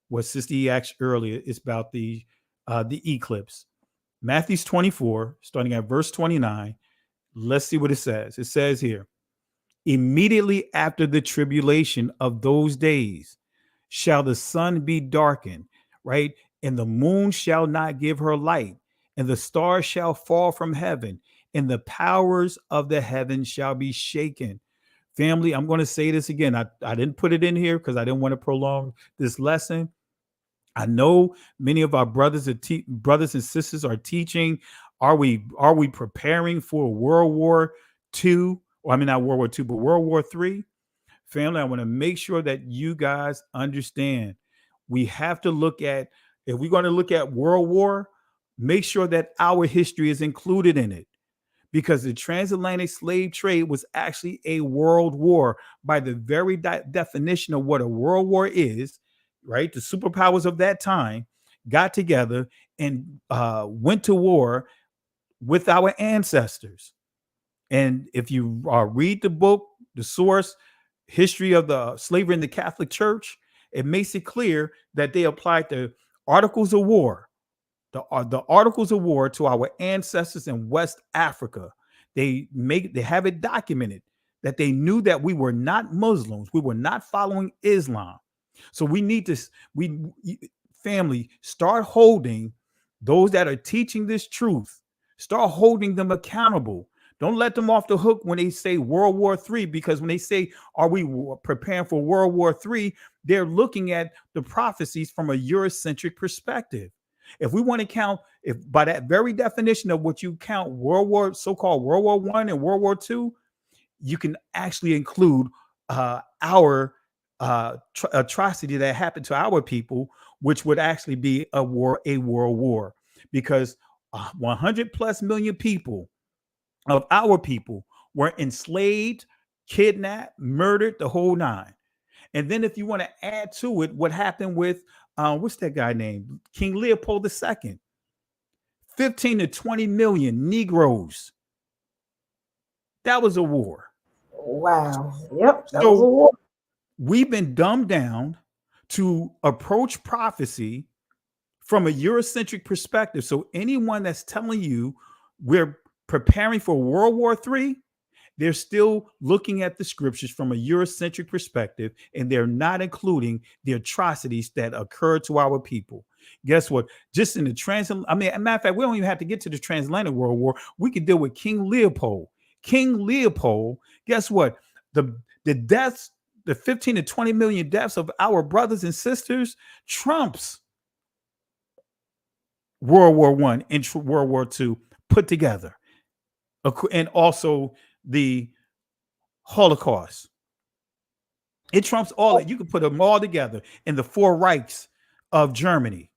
what Sister E asked earlier, it's about the eclipse. Matthew 24, starting at verse 29. Let's see what it says. It says here, immediately after the tribulation of those days shall the sun be darkened, right? And the moon shall not give her light, and the stars shall fall from heaven, and the powers of the heavens shall be shaken. Family, I'm going to say this again. I didn't put it in here because I didn't want to prolong this lesson. I know many of our brothers and sisters are teaching. Are we preparing for World War II? Or I mean, not World War II, but World War III? Family, I want to make sure that you guys understand. We have to look at, if we're going to look at World War, make sure that our history is included in it. Because the transatlantic slave trade was actually a world war by the very definition of what a world war is, right? The superpowers of that time got together and went to war with our ancestors. And if you read the book, the source, History of the Slavery in the Catholic Church, it makes it clear that they applied the Articles of War, the Articles of War to our ancestors in West Africa. They have it documented that they knew that we were not Muslims, we were not following Islam. So we need to, family, start holding those that are teaching this truth, start holding them accountable. Don't let them off the hook when they say World War III, because when they say, are we preparing for World War III, they're looking at the prophecies from a Eurocentric perspective. If we want to count, if by that very definition of what you count so-called World War I and World War II, you can actually include our atrocity that happened to our people, which would actually be a world war, because 100 plus million people of our people were enslaved, kidnapped, murdered, the whole nine. And then if you want to add to it what happened with what's that guy named? King Leopold II. 15 to 20 million Negroes. That was a war. Wow. Yep. That was a war. We've been dumbed down to approach prophecy from a Eurocentric perspective. So anyone that's telling you we're preparing for World War III, they're still looking at the scriptures from a Eurocentric perspective, and they're not including the atrocities that occurred to our people. Guess what? Just in the matter of fact, we don't even have to get to the transatlantic World War. We could deal with King Leopold. King Leopold, guess what? The deaths, the 15 to 20 million deaths of our brothers and sisters trumps World War I and World War II put together. And also the Holocaust. It trumps all that. You can put them all together in the four Reichs of Germany.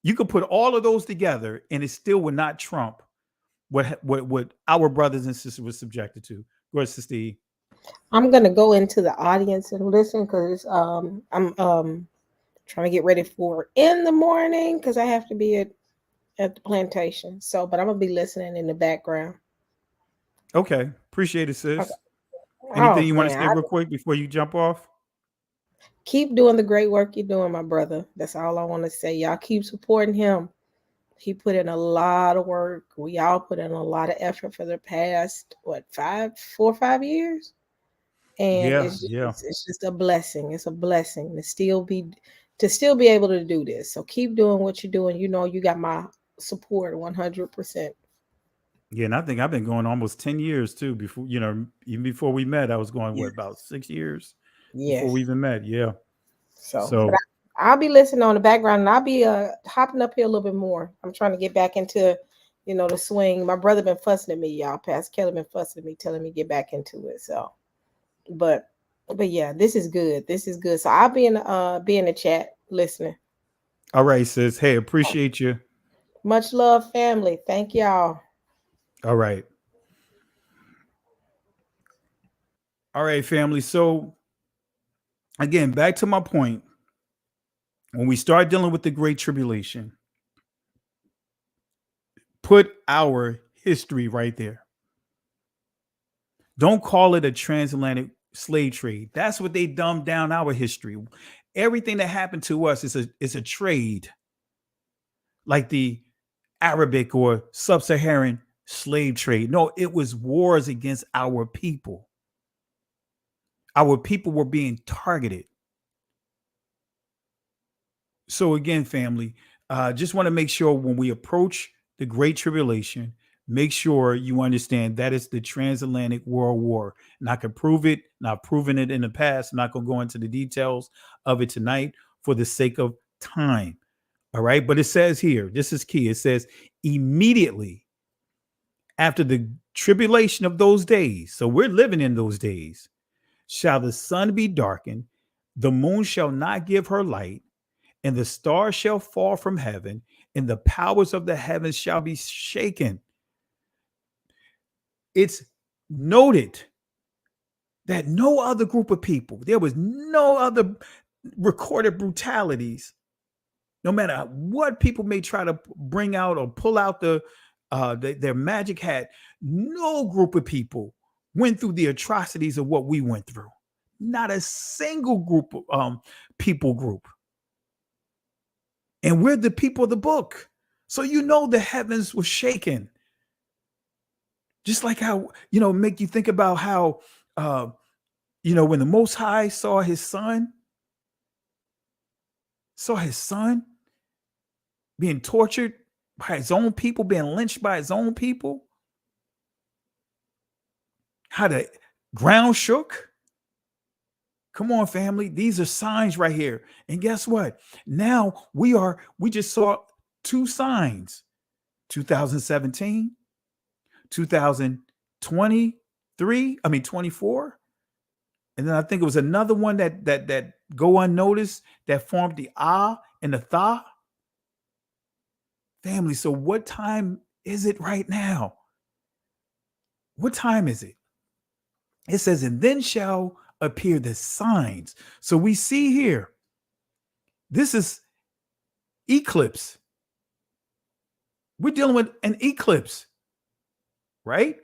You could put all of those together and it still would not trump what our brothers and sisters were subjected to. Go ahead, Sister E. I'm gonna go into the audience and listen because I'm trying to get ready for in the morning because I have to be at the plantation. So, but I'm gonna be listening in the background. Okay, appreciate it, sis. Okay. Anything you want to say real quick before you jump off? Keep doing the great work you're doing, my brother. That's all I want to say. Y'all keep supporting him. He put in a lot of work. We all put in a lot of effort for the past, 4 or 5 years. And it's just a blessing. It's a blessing to still be able to do this. So keep doing what you're doing. You know, you got my support 100%. Yeah, and I think I've been going almost 10 years too. Before, even before we met, I was going about 6 years before we even met. Yeah. So I'll be listening on the background, and I'll be hopping up here a little bit more. I'm trying to get back into, the swing. My brother been fussing at me, y'all. Pastor Kelly been fussing at me, telling me to get back into it. So, but But yeah, this is good. This is good. So I'll be in the chat listening. All right, sis. Hey, appreciate you. Much love, family. Thank y'all. All right. All right, family. So again, back to my point. When we start dealing with the Great Tribulation, put our history right there. Don't call it a transatlantic slave trade. That's what they dumbed down our history. Everything that happened to us is a trade, like the Arabic or sub-Saharan slave trade. No, it was wars against our people. Our people were being targeted. So again, family, just want to make sure when we approach the Great Tribulation, make sure you understand that it's the transatlantic world war. And I can prove it, not proven it in the past. I'm not going to go into the details of it tonight for the sake of time. All right. But it says here, this is key. It says immediately after the tribulation of those days. So we're living in those days. Shall the sun be darkened, the moon shall not give her light, and the stars shall fall from heaven, and the powers of the heavens shall be shaken. It's noted that no other group of people, there was no other recorded brutalities, no matter what people may try to bring out or pull out their magic hat. No group of people went through the atrocities of what we went through. Not a single group of people group. And we're the people of the book. So you know the heavens were shaken. Just like how, make you think about how, when the Most High saw his son being tortured by his own people, being lynched by his own people, how the ground shook. Come on, family. These are signs right here. And guess what? Now we just saw two signs, 2017, 24. And then I think it was another one that go unnoticed that formed the Ah and the Tha. Family, so what time is it right now? What time is it? It says, and then shall appear the signs. So we see here, this is eclipse. We're dealing with an eclipse, right?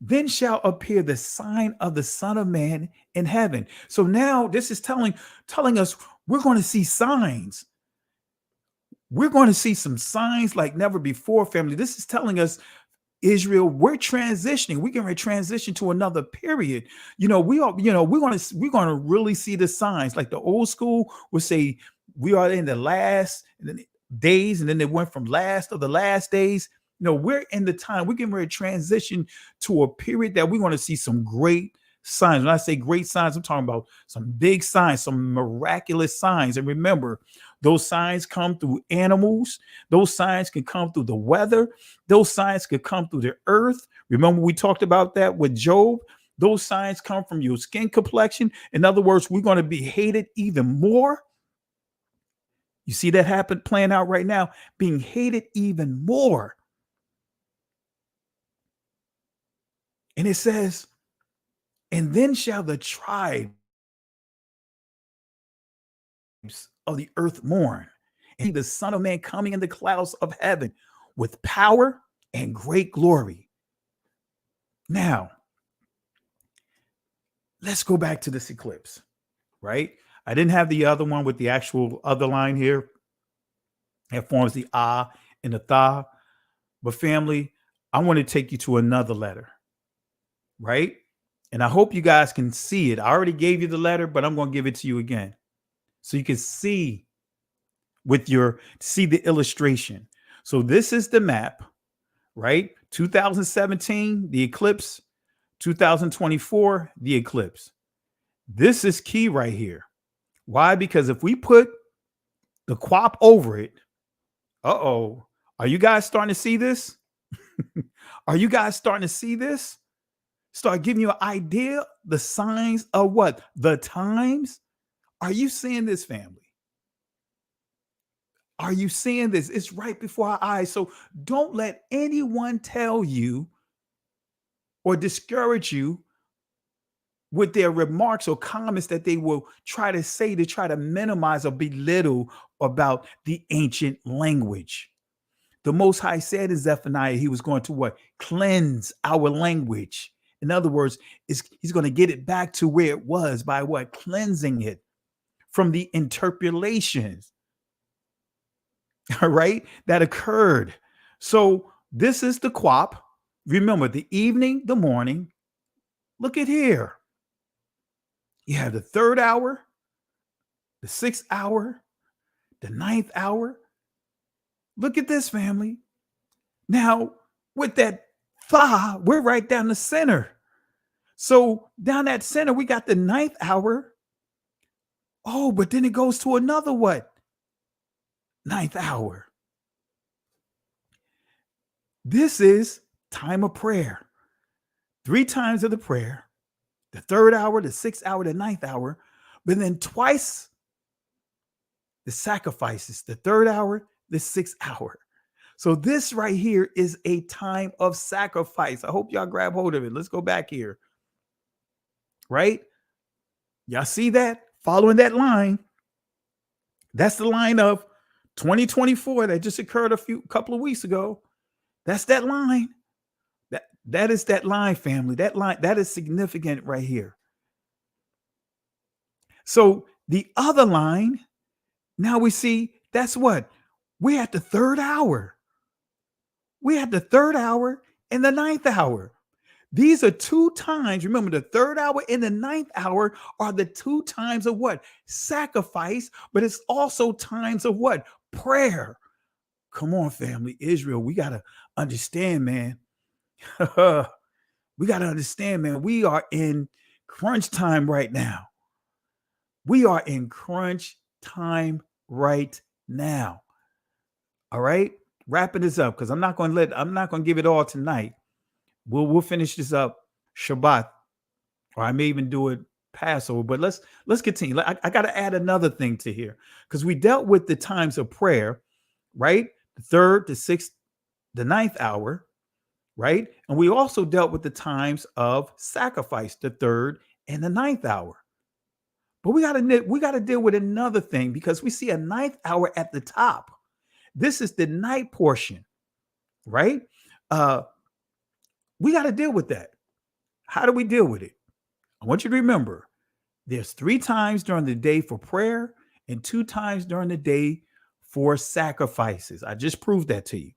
Then shall appear the sign of the Son of Man in heaven. So now this is telling us we're going to see signs. We're going to see some signs like never before, family. This is telling us, Israel, we're transitioning. We're going to transition to another period. We're going to really see the signs. Like the old school would say, we are in the last days, and then they went from last of the last days. We're in the time. We're getting ready to transition to a period that we're going to see some great signs. When I say great signs, I'm talking about some big signs, some miraculous signs. And remember, those signs come through animals. Those signs can come through the weather. Those signs could come through the earth. Remember, we talked about that with Job. Those signs come from your skin complexion. In other words, we're going to be hated even more. You see that playing out right now, being hated even more. And it says, and then shall the tribes of the earth mourn, and the Son of Man coming in the clouds of heaven with power and great glory. Now, let's go back to this eclipse, right? I didn't have the other one with the actual other line here. It forms the Ah and the Tha. But family, I want to take you to another letter, right? And I hope you guys can see it. I already gave you the letter, but I'm going to give it to you again, so you can see the illustration. So this is the map, right? 2017, the eclipse. 2024, the eclipse. This is key right here. Why? Because if we put the quap over it, are you guys starting to see this? Are you guys starting to see this? start giving you an idea, the signs of what? The times. Are you seeing this, family? Are you seeing this? It's right before our eyes. So don't let anyone tell you or discourage you with their remarks or comments that they will try to say to try to minimize or belittle about the ancient language. The Most High said in Zephaniah, he was going to what? Cleanse our language. In other words, he's going to get it back to where it was by what? Cleansing it from the interpolations, all right, that occurred. So this is the quap. Remember, the evening, the morning. Look at here. You have the third hour, the sixth hour, the ninth hour. Look at this, family. Now, with that fa, we're right down the center. So down that center, we got the ninth hour. Oh, but then it goes to another what? Ninth hour. This is time of prayer. 3 times of the prayer. The third hour, the sixth hour, the ninth hour. But then twice the sacrifices. The third hour, the sixth hour. So this right here is a time of sacrifice. I hope y'all grab hold of it. Let's go back here. Right? Y'all see that? Following that line. That's the line of 2024 that just occurred a couple of weeks ago. That's that line. That is that line, family. That line, that is significant right here. So the other line, now we see that's what? We're at the third hour. We're at the third hour and the ninth hour. These are 2 times. Remember, the third hour and the ninth hour are the 2 times of what? Sacrifice, but it's also times of what? Prayer. Come on, family. Israel, we got to understand, man. We got to understand, man. We are in crunch time right now. We are in crunch time right now. All right. Wrapping this up because I'm not going to give it all tonight. We'll finish this up Shabbat, or I may even do it Passover. But let's continue. I got to add another thing to here because we dealt with the times of prayer, right? The third, the sixth, the ninth hour, right? And we also dealt with the times of sacrifice, the third and the ninth hour. But we got to deal with another thing because we see a ninth hour at the top. This is the night portion, right? We got to deal with that. How do we deal with it? I want you to remember there's 3 times during the day for prayer and 2 times during the day for sacrifices. I just proved that to you.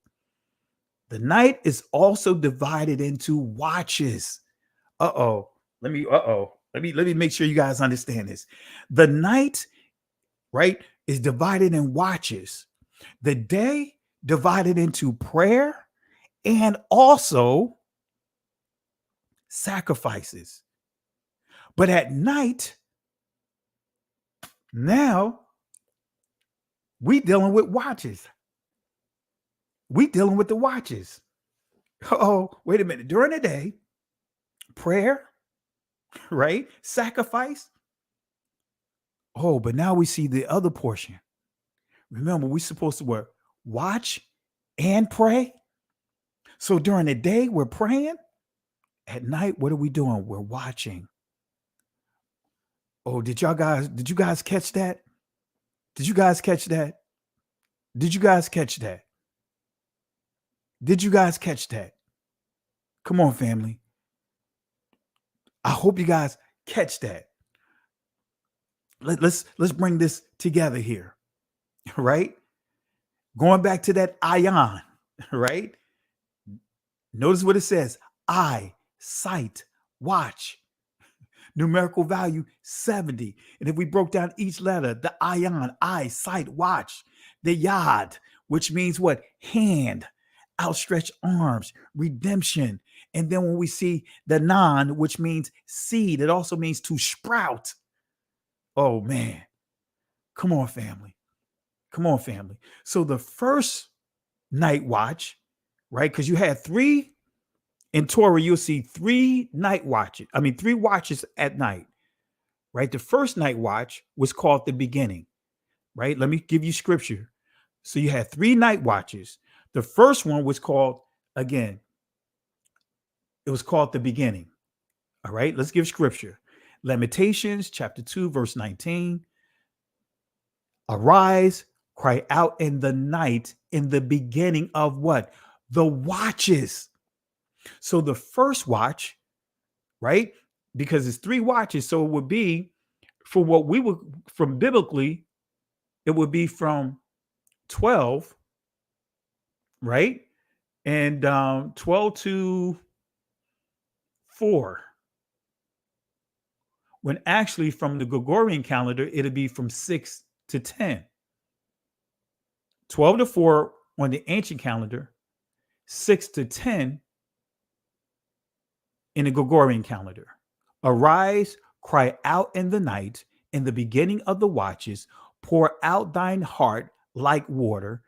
The night is also divided into watches. Let me make sure you guys understand this. The night, right, is divided in watches. The day divided into prayer and also sacrifices. But at night, now we dealing with watches. We dealing with the watches. Oh, wait a minute. During the day, prayer, right? Sacrifice. Oh, but now we see the other portion. Remember, we're supposed to watch and pray. So during the day, we're praying. At night, what are we doing? We're watching. Oh, did you guys catch that? Did you guys catch that? Did you guys catch that? Did you guys catch that? Come on, family. I hope you guys catch that. Let's bring this together here, right? Going back to that ion, right? Notice what it says. Eye, sight, watch. Numerical value 70. And if we broke down each letter, the ion, eye, sight, watch. The yad, which means what? Hand, outstretched arms, redemption. And then when we see the non, which means seed, it also means to sprout. Oh, man. Come on, family. Come on, family. So the first night watch, right? Because you had 3 in Torah, you'll see three watches at night, right? The first night watch was called the beginning, right? Let me give you scripture. So you had three night watches. The first one was called, again, it was called the beginning. All right, let's give scripture. Lamentations chapter 2, verse 19. Arise, cry out in the night, in the beginning of what? The watches. So the first watch, right? Because it's three watches. So it would be for what we would, from biblically, it would be from 12, right? And 12 to 4. When actually from the Gregorian calendar, it'll be from 6 to 10. 12 to 4 on the ancient calendar, 6 to 10 in the Gregorian calendar. Arise, cry out in the night, in the beginning of the watches, pour out thine heart like water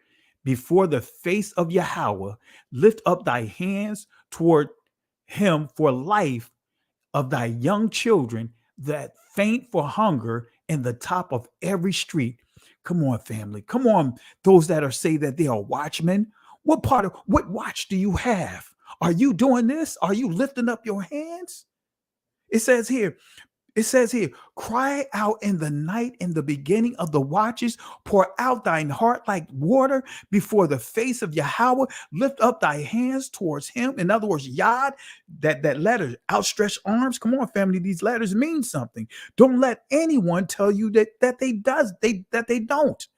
before the face of Yahweh. Lift up thy hands toward him for life of thy young children that faint for hunger in the top of every street. Come on, family. Come on, those that are say that they are watchmen. What watch do you have? Are you doing this? Are you lifting up your hands? It says here, cry out in the night, in the beginning of the watches, pour out thine heart like water before the face of Yahweh, lift up thy hands towards him. In other words, Yod, that letter, outstretched arms. Come on, family, these letters mean something. Don't let anyone tell you that they don't.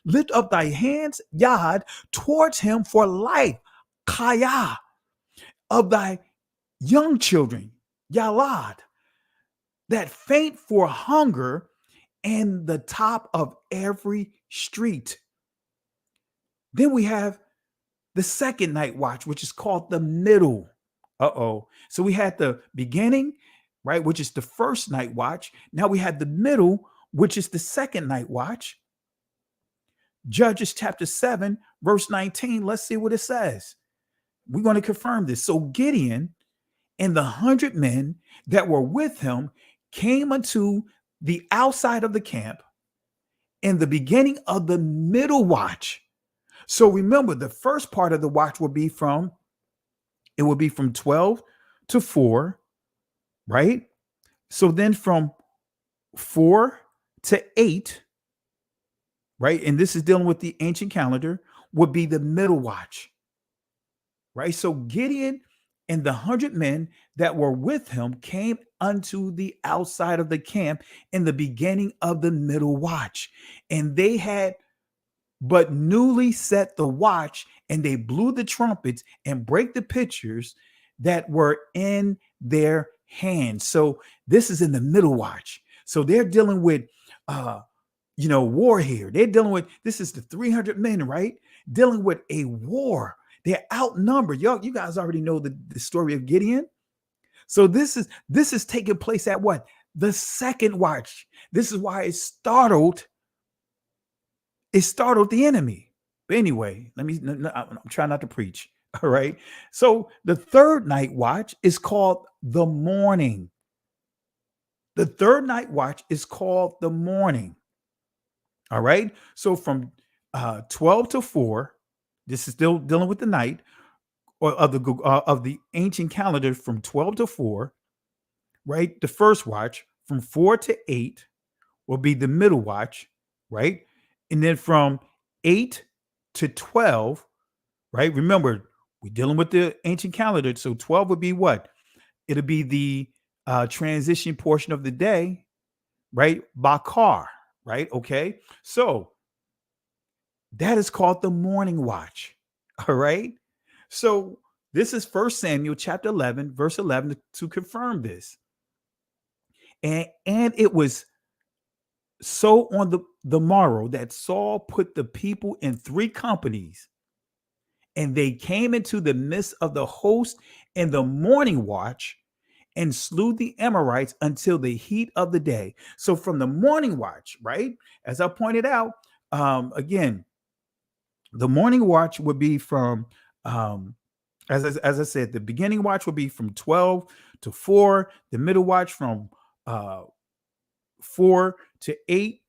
Lift up thy hands, Yod, towards him for life, Kaya, of thy young children, Yalad, that faint for hunger in the top of every street. Then we have the second night watch, which is called the middle. So we had the beginning, right, which is the first night watch. Now we have the middle, which is the second night watch. Judges chapter 7, verse 19. Let's see what it says. We're going to confirm this. So Gideon and the 100 men that were with him came unto the outside of the camp in the beginning of the middle watch. So remember, the first part of the watch will be from 12 to 4, right? So then from 4 to 8, right? And this is dealing with the ancient calendar, would be the middle watch, right? So Gideon and the 100 men that were with him came unto the outside of the camp in the beginning of the middle watch. And they had but newly set the watch, and they blew the trumpets and break the pitchers that were in their hands. So this is in the middle watch. So they're dealing with war here. They're dealing with, this is the 300 men, right? Dealing with a war. They're outnumbered. You guys already know the story of Gideon. So this is taking place at what? The second watch. This is why it startled the enemy. But anyway, I'm trying not to preach. All right. So the third night watch is called the morning. The third night watch is called the morning. All right. So from 12 to 4, this is still dealing with the night, or of the ancient calendar, from 12 to 4, right? The first watch. From 4 to 8 will be the middle watch, right? And then from 8 to 12, right? Remember, we're dealing with the ancient calendar. So 12 would be what? It'll be the transition portion of the day, right? Bakar, right? Okay. So that is called the morning watch. All right. So this is 1 Samuel chapter 11, verse 11 to confirm this. And it was so on the morrow that Saul put the people in 3 companies, and they came into the midst of the host in the morning watch and slew the Amorites until the heat of the day. So from the morning watch, right? As I pointed out, again, the morning watch would be from as I said, the beginning watch will be from 12 to 4, the middle watch from 4 to 8,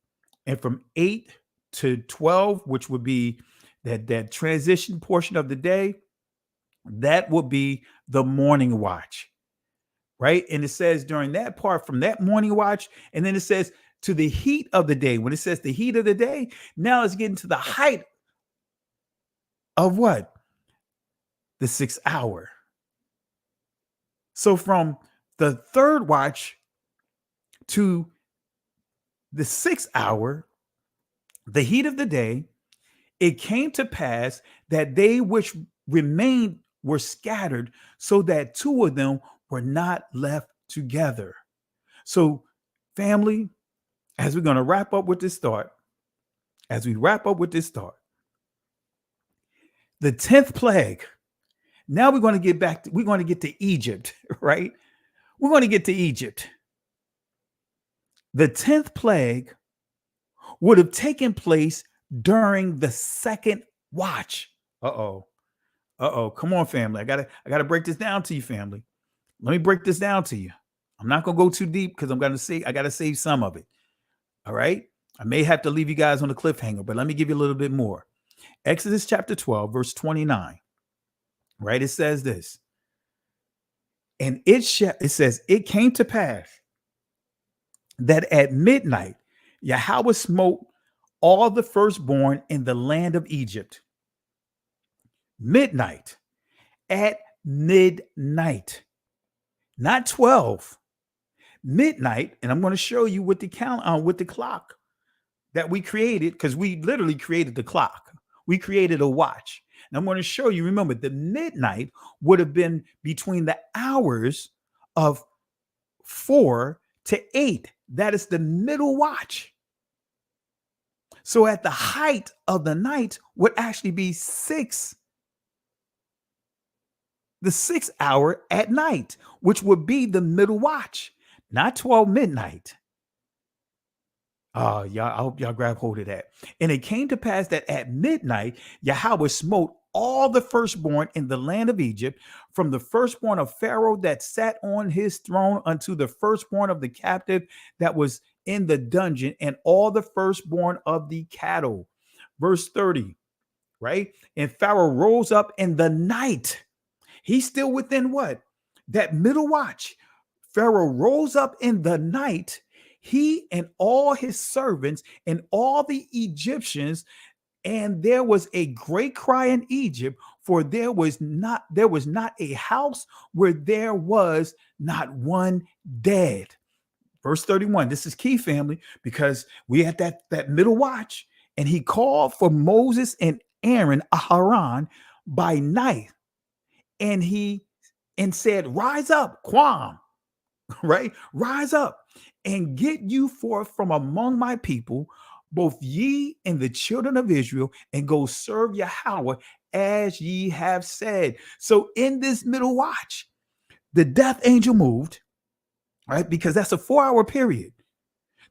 and from 8 to 12, which would be that transition portion of the day, that will be the morning watch, right? And it says during that part from that morning watch, and then it says to the heat of the day. When it says the heat of the day, now it's getting to the height of what? The 6th hour. So from the third watch to the 6th hour, the heat of the day, it came to pass that they which remained were scattered, so that 2 of them were not left together. So, family, as we're going to wrap up with this thought, the 10th plague. Now we're going to get to Egypt, right? We're going to get to Egypt. The 10th plague would have taken place during the second watch. Uh-oh. Come on, family. I gotta break this down to you, family. Let me break this down to you. I'm not gonna go too deep because I gotta save some of it. All right. I may have to leave you guys on a cliffhanger, but let me give you a little bit more. Exodus chapter 12, verse 29. Right? It says this. And it says, it came to pass that at midnight, Yahweh smote all the firstborn in the land of Egypt. Midnight. At midnight. Not 12. Midnight. And I'm going to show you with the clock that we created, because we literally created the clock. We created a watch. And I'm going to show you, remember, the midnight would have been between the hours of 4 to 8. That is the middle watch. So at the height of the night would actually be 6. The 6th hour at night, which would be the middle watch, not 12 midnight. Y'all, I hope y'all grab hold of that. And it came to pass that at midnight, Yahweh smote all the firstborn in the land of Egypt, from the firstborn of Pharaoh that sat on his throne unto the firstborn of the captive that was in the dungeon, and all the firstborn of the cattle. Verse 30, right? And Pharaoh rose up in the night. He's still within what? That middle watch. Pharaoh rose up in the night, he and all his servants and all the Egyptians, and there was a great cry in Egypt, for there was not a house where there was not one dead. Verse 31. This is key, family, because we had that middle watch, and he called for Moses and Aaron, Aharon, by night, and said, rise up, Quam, right? Rise up and get you forth from among my people, both ye and the children of Israel, and go serve Yahweh as ye have said. So in this middle watch, the death angel moved, right? Because that's a 4-hour period.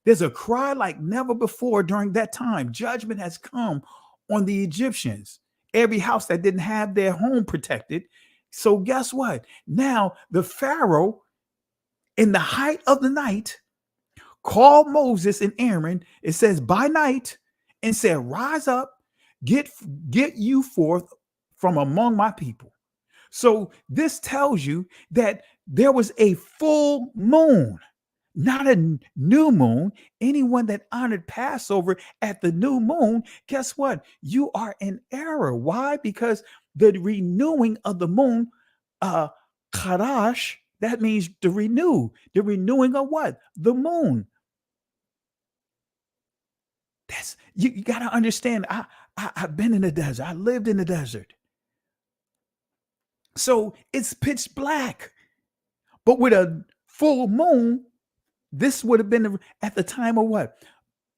There's a cry like never before during that time. Judgment has come on the Egyptians, every house that didn't have their home protected. So guess what? Now the Pharaoh, in the height of the night, called Moses and Aaron, it says by night, and said, rise up, get you forth from among my people. So this tells you that there was a full moon, not a new moon. Anyone that honored Passover at the new moon, guess what? You are in error. Why? Because the renewing of the moon, Kadash, that means to renew. The renewing of what? The moon. That's you got to understand. I've been in the desert. I lived in the desert. So it's pitch black. But with a full moon, this would have been at the time of what?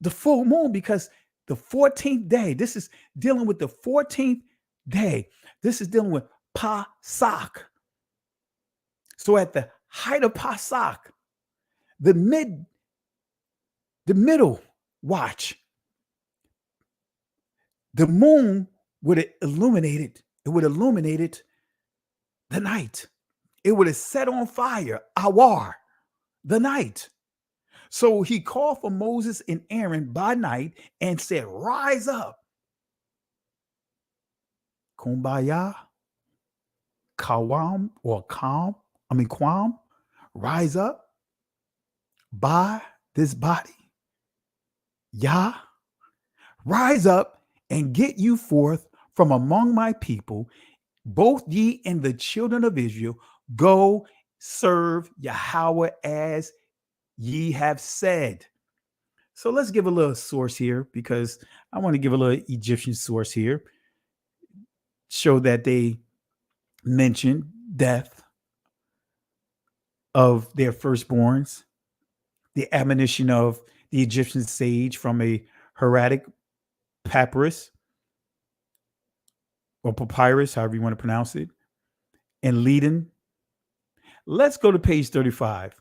The full moon, because the 14th day, this is dealing with the 14th day. This is dealing with Pasach. So at the height of Pasach, the middle watch, the moon would have illuminated. It would have illuminated the night. It would have set on fire, awar, the night. So he called for Moses and Aaron by night and said, rise up. Kumbaya, Kawam, or Kwam, rise up by this body. Yah, rise up and get you forth from among my people, both ye and the children of Israel. Go serve Yahweh as ye have said. So let's give a little source here, because I want to give a little Egyptian source here. Show that they mention death of their firstborns, the admonition of the Egyptian sage from a hieratic papyrus or papyrus, however you want to pronounce it, and Leiden. Let's go to page 35.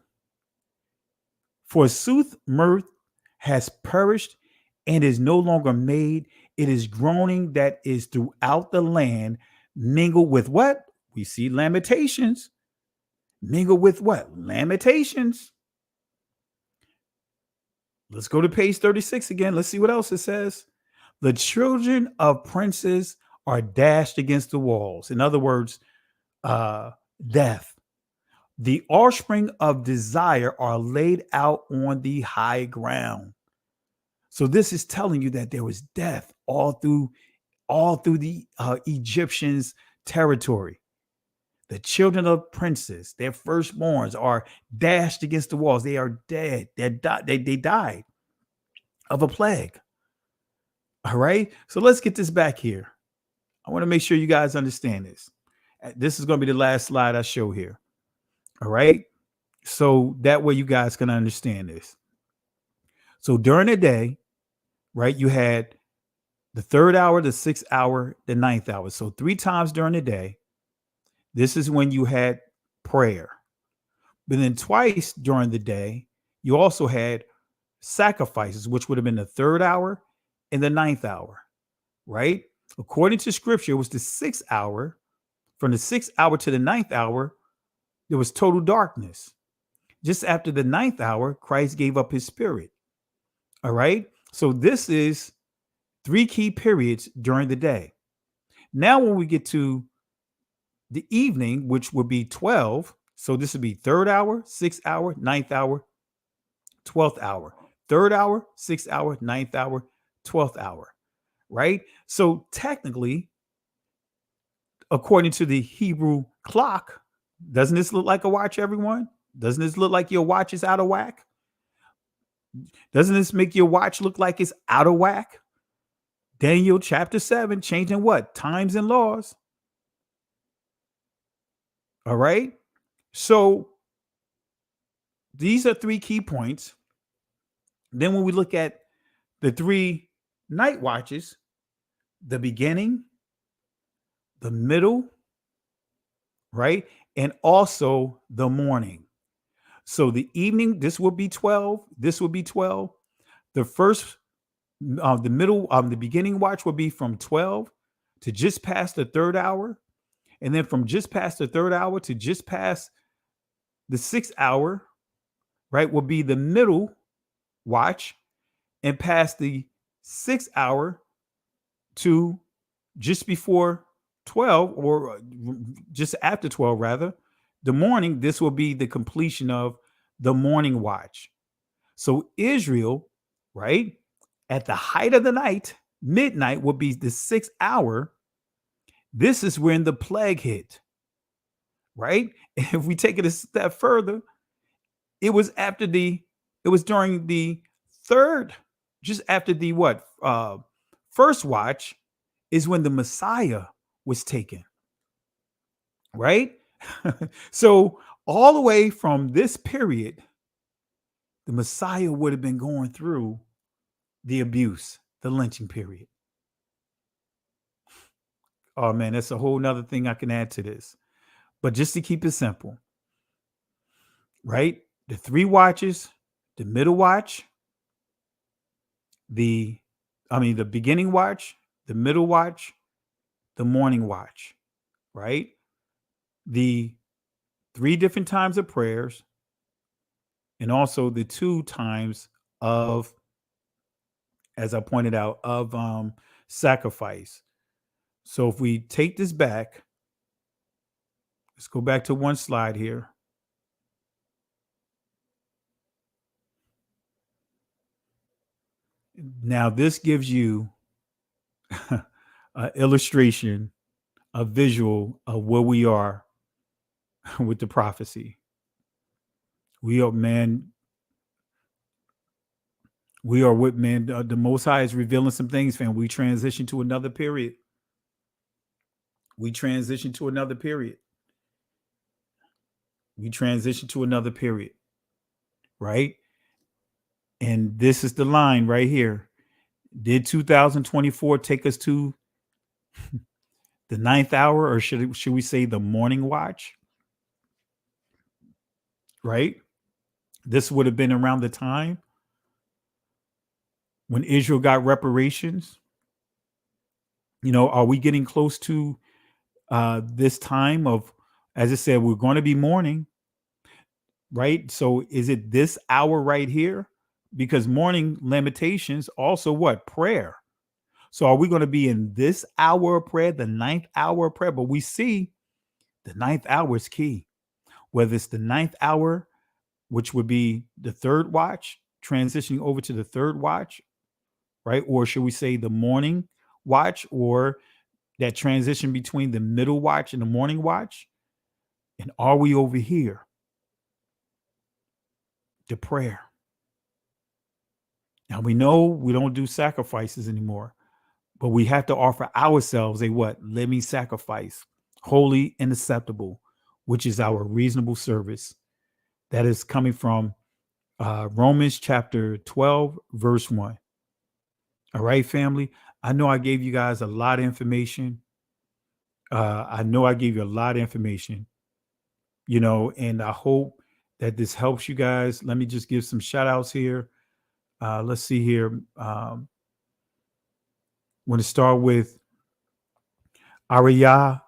For sooth mirth has perished and is no longer made. It is groaning that is throughout the land, mingled with what? We see lamentations. Mingled with what? Lamentations. Let's go to page 36 again. Let's see what else it says. The children of princes are dashed against the walls. In other words, death. The offspring of desire are laid out on the high ground. So this is telling you that there was death all through the Egyptians' territory. The children of princes, their firstborns, are dashed against the walls. They are dead. They died of a plague. All right. So let's get this back here. I want to make sure you guys understand this. This is going to be the last slide I show here. All right. So that way you guys can understand this. So during the day, right, you had the 3rd hour, the 6th hour, the 9th hour. So 3 times during the day. This is when you had prayer. But then twice during the day, you also had sacrifices, which would have been the 3rd hour and the 9th hour, right? According to scripture, it was the 6th hour. From the 6th hour to the 9th hour, there was total darkness. Just after the 9th hour, Christ gave up his spirit. All right. So this is 3 key periods during the day. Now, when we get to the evening, which would be 12. So this would be 3rd hour, 6th hour, 9th hour, 12th hour. 3rd hour, 6th hour, 9th hour, 12th hour. Right. So technically, according to the Hebrew clock, doesn't this look like a watch, everyone? Doesn't this look like your watch is out of whack? Doesn't this make your watch look like it's out of whack? Daniel chapter 7, changing what? Times and laws. All right. So these are 3 key points. Then when we look at the 3 night watches, the beginning, the middle, right? And also the morning. So the evening, this will be 12. This will be 12. The first, the middle, the beginning watch will be from 12 to just past the 3rd hour. And then from just past the 3rd hour to just past the 6th hour, right, will be the middle watch. And past the 6th hour to just before 12, or just after 12, rather, the morning, this will be the completion of the morning watch. So Israel, right, at the height of the night, midnight will be the 6th hour. This is when the plague hit, right? If we take it a step further, it was during the 3rd, just after the first watch is when the Messiah was taken, right? So all the way from this period, the Messiah would have been going through the abuse, the lynching period. Oh man, that's a whole nother thing I can add to this. But just to keep it simple, right? The 3 watches, the middle watch, the beginning watch, the middle watch, the morning watch, right? the 3 different times of prayers and also the 2 times of, as I pointed out, of sacrifice. So if we take this back, let's go back to one slide here. Now this gives you an illustration, a visual of where we are with the prophecy. We are, man, we are with, man, the Most High is revealing some things, fam. We transition to another period. We transition to another period. We transition to another period, right? And this is the line right here. Did 2024 take us to the 9th hour, or should we say the morning watch? Right? This would have been around the time when Israel got reparations. You know, are we getting close to this time of, as I said, we're going to be mourning, right? So is it this hour right here? Because morning lamentations also what? Prayer. So are we going to be in this hour of prayer, the 9th hour of prayer? But we see the 9th hour is key. Whether it's the 9th hour, which would be the 3rd watch, transitioning over to the 3rd watch, right? Or should we say the morning watch, or that transition between the middle watch and the morning watch? And are we over here? The prayer. Now we know we don't do sacrifices anymore, but we have to offer ourselves a what? Living sacrifice, holy and acceptable, which is our reasonable service. That is coming from Romans chapter 12, verse 1. All right, family. I know I gave you guys a lot of information. I know I gave you a lot of information, you know, and I hope that this helps you guys. Let me just give some shout outs here. Let's see here. Want to start with Ariyah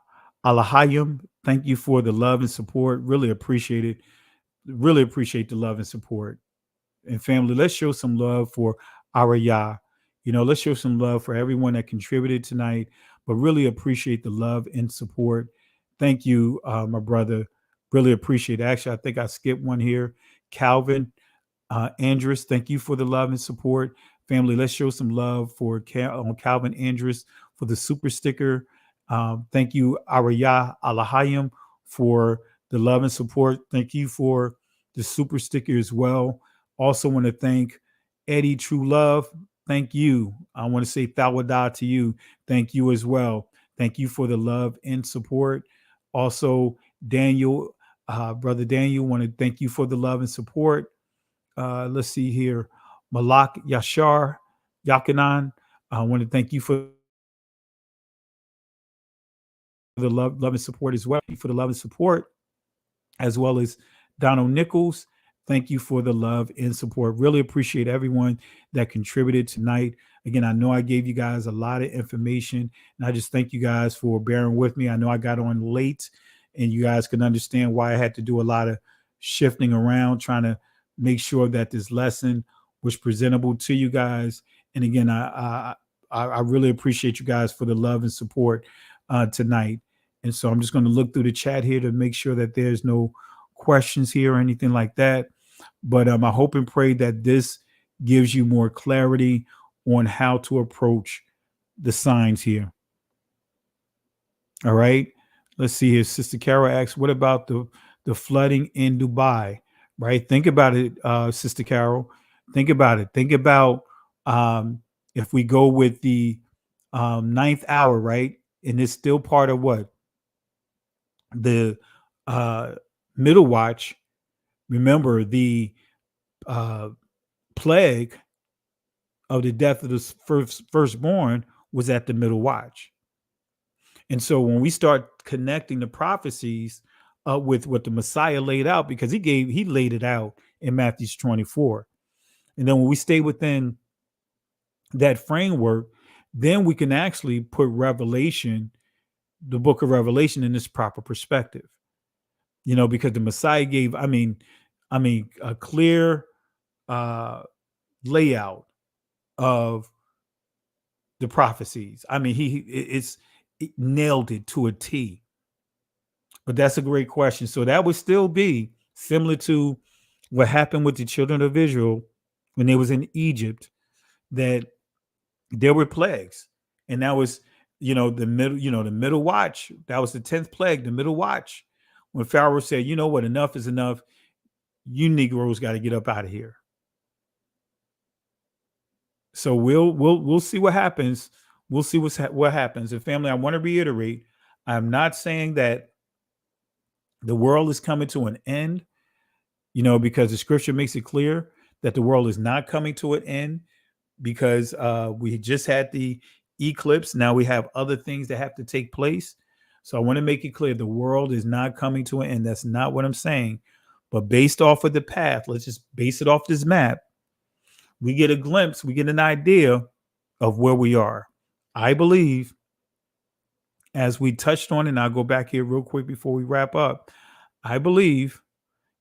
Alahayim. Thank you for the love and support. Really appreciate it. Really appreciate the love and support. And family, let's show some love for Ariyah. You know, let's show some love for everyone that contributed tonight, but really appreciate the love and support. Thank you, my brother. Really appreciate it. Actually, I think I skipped one here. Calvin Andrus, thank you for the love and support. Family, let's show some love for Calvin Andrus for the super sticker. Thank you, Ariyah Alahayim, for the love and support. Thank you for the super sticker as well. Also want to thank Eddie True Love. Thank you. I want to say Thawadah to you. Thank you as well. Thank you for the love and support. Also, Daniel, brother Daniel, want to thank you for the love and support. Let's see here. Malak Yashar Yakanan, I want to thank you for the love and support as well. For the love and support, as well as Donald Nichols. Thank you for the love and support. Really appreciate everyone that contributed tonight. Again, I know I gave you guys a lot of information, and I just thank you guys for bearing with me. I know I got on late, and you guys can understand why I had to do a lot of shifting around, trying to make sure that this lesson was presentable to you guys. And again, I really appreciate you guys for the love and support tonight. And so I'm just going to look through the chat here to make sure that there's no questions here or anything like that. But I hope and pray that this gives you more clarity on how to approach the signs here. All right. Let's see here. Sister Carol asks, what about the flooding in Dubai? Right. Think about it, Sister Carol. Think about it. Think about if we go with the 9th hour, right? And it's still part of what? The middle watch. Remember, the plague of the death of the firstborn was at the middle watch. And so when we start connecting the prophecies with what the Messiah laid out, because he laid it out in Matthew 24. And then when we stay within that framework, then we can actually put Revelation, the book of Revelation, in this proper perspective. because the Messiah gave, a clear layout of the prophecies. It nailed it to a T. But that's a great question. So that would still be similar to what happened with the children of Israel when they was in Egypt, that there were plagues. And that was, the middle watch. That was the 10th plague, the middle watch. When Pharaoh said, you know what, enough is enough. You Negroes got to get up out of here. So we'll see what happens. We'll see what happens. And family, I want to reiterate, I'm not saying that the world is coming to an end, because the scripture makes it clear that the world is not coming to an end, because we just had the eclipse. Now we have other things that have to take place. So I want to make it clear the world is not coming to an end. That's not what I'm saying. But based off of the path, let's just base it off this map. We get a glimpse, we get an idea of where we are. I believe, as we touched on, and I'll go back here real quick before we wrap up. I believe,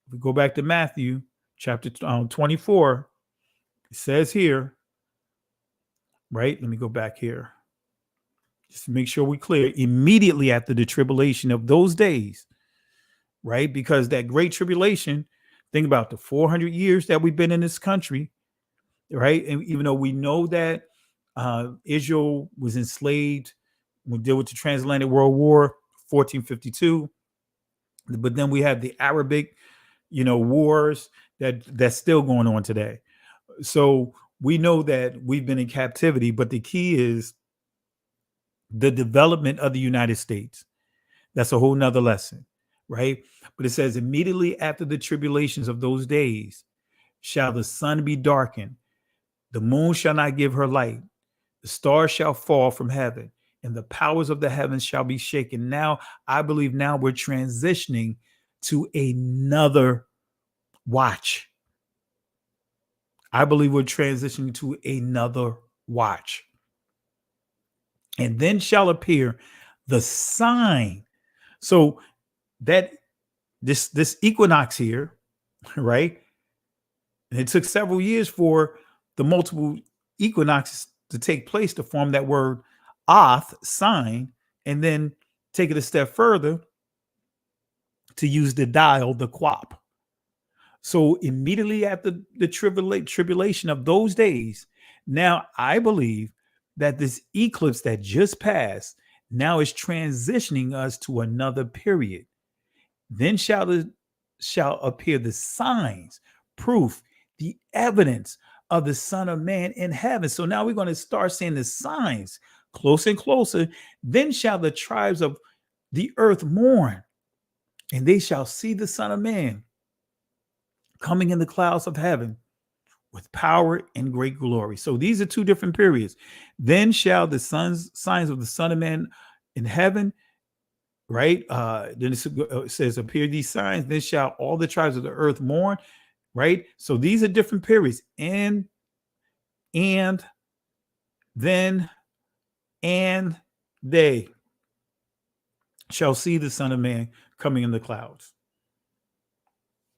if we go back to Matthew chapter 24, it says here, right? Let me go back here. Just to make sure we're clear. Immediately after the tribulation of those days, right? Because that great tribulation, think about the 400 years that we've been in this country, right? And even though we know that Israel was enslaved, we deal with the transatlantic world war, 1452, but then we have the Arabic, wars that's still going on today. So we know that we've been in captivity, but the key is the development of the United States. That's a whole nother lesson, right? But it says, immediately after the tribulations of those days shall the sun be darkened, the moon shall not give her light, the stars shall fall from heaven, and the powers of the heavens shall be shaken. Now, I believe now we're transitioning to another watch. I believe we're transitioning to another watch. And then shall appear the sign. So that this equinox here, right? And it took several years for the multiple equinoxes to take place to form that word oth, sign, and then take it a step further to use the dial, the quap. So immediately after the tribulation of those days, now I believe that this eclipse that just passed now is transitioning us to another period. Then shall appear the signs, proof, the evidence of the Son of Man in heaven. So now we're going to start seeing the signs closer and closer. Then shall the tribes of the earth mourn, and they shall see the Son of Man coming in the clouds of heaven with power and great glory. So these are two different periods. Then shall the signs of the Son of Man in heaven, right? Then it says, appear these signs, then shall all the tribes of the earth mourn, right? So these are different periods. And then, and they shall see the Son of Man coming in the clouds.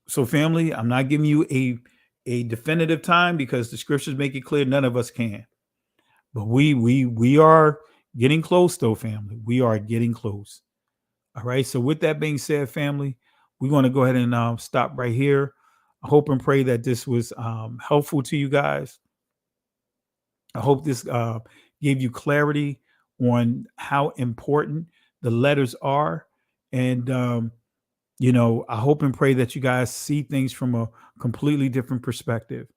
So family, I'm not giving you a definitive time because the scriptures make it clear none of us can. But we are getting close though, family. We are getting close. All right. So with that being said, family, we're going to go ahead and stop right here. I hope and pray that this was helpful to you guys. I hope this gave you clarity on how important the letters are. And, I hope and pray that you guys see things from a completely different perspective.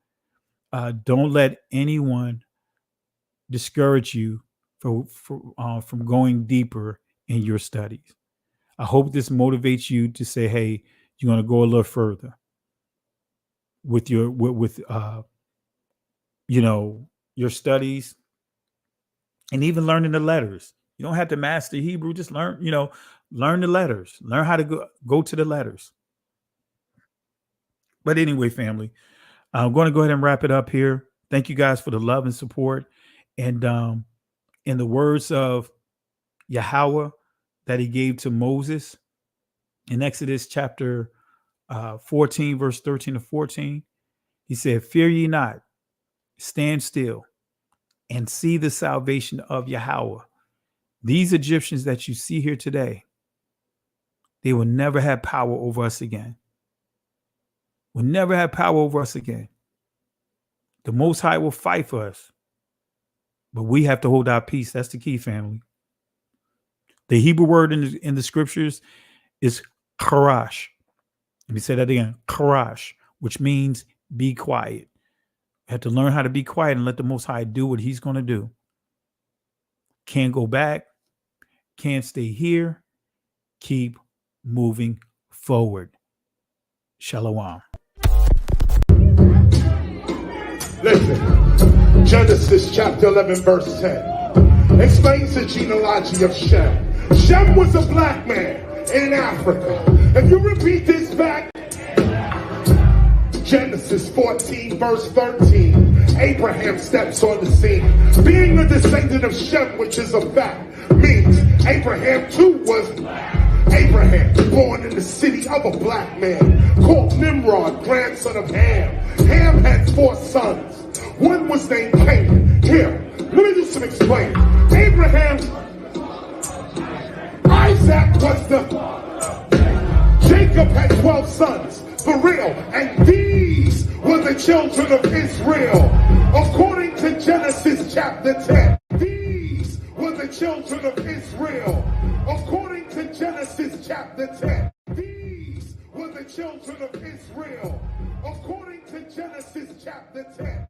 Don't let anyone discourage you from going deeper in your studies. I hope this motivates you to say, hey, you're going to go a little further with your your studies and even learning the letters. You don't have to master Hebrew, just learn the letters, learn how to go to the letters. But anyway, family, I'm going to go ahead and wrap it up here. Thank you guys for the love and support. And in the words of Yahweh that he gave to Moses, in Exodus chapter 14, verse 13 to 14. He said, fear ye not, stand still and see the salvation of Yahweh. These Egyptians that you see here today, they will never have power over us again. Will never have power over us again. The Most High will fight for us, but we have to hold our peace. That's the key, family. The Hebrew word in the scriptures is karash. Let me say that again, karash, which means be quiet. You have to learn how to be quiet and let the Most High do what he's going to do. Can't go back. Can't stay here. Keep moving forward. Shalom. Listen, Genesis chapter 11, verse 10 explains the genealogy of Shem. Shem was a black man in Africa. If you repeat this back, Genesis 14, verse 13, Abraham steps on the scene. Being a descendant of Shem, which is a fact, means Abraham too was black. Abraham, born in the city of a black man, called Nimrod, grandson of Ham. Ham had 4 sons. One was named Canaan. Here, let me do some explaining. Abraham, Isaac was Jacob had 12 sons, for real, and these were the children of Israel. According to Genesis chapter 10, these were the children of Israel. According to Genesis chapter 10, these were the children of Israel. According to Genesis chapter 10.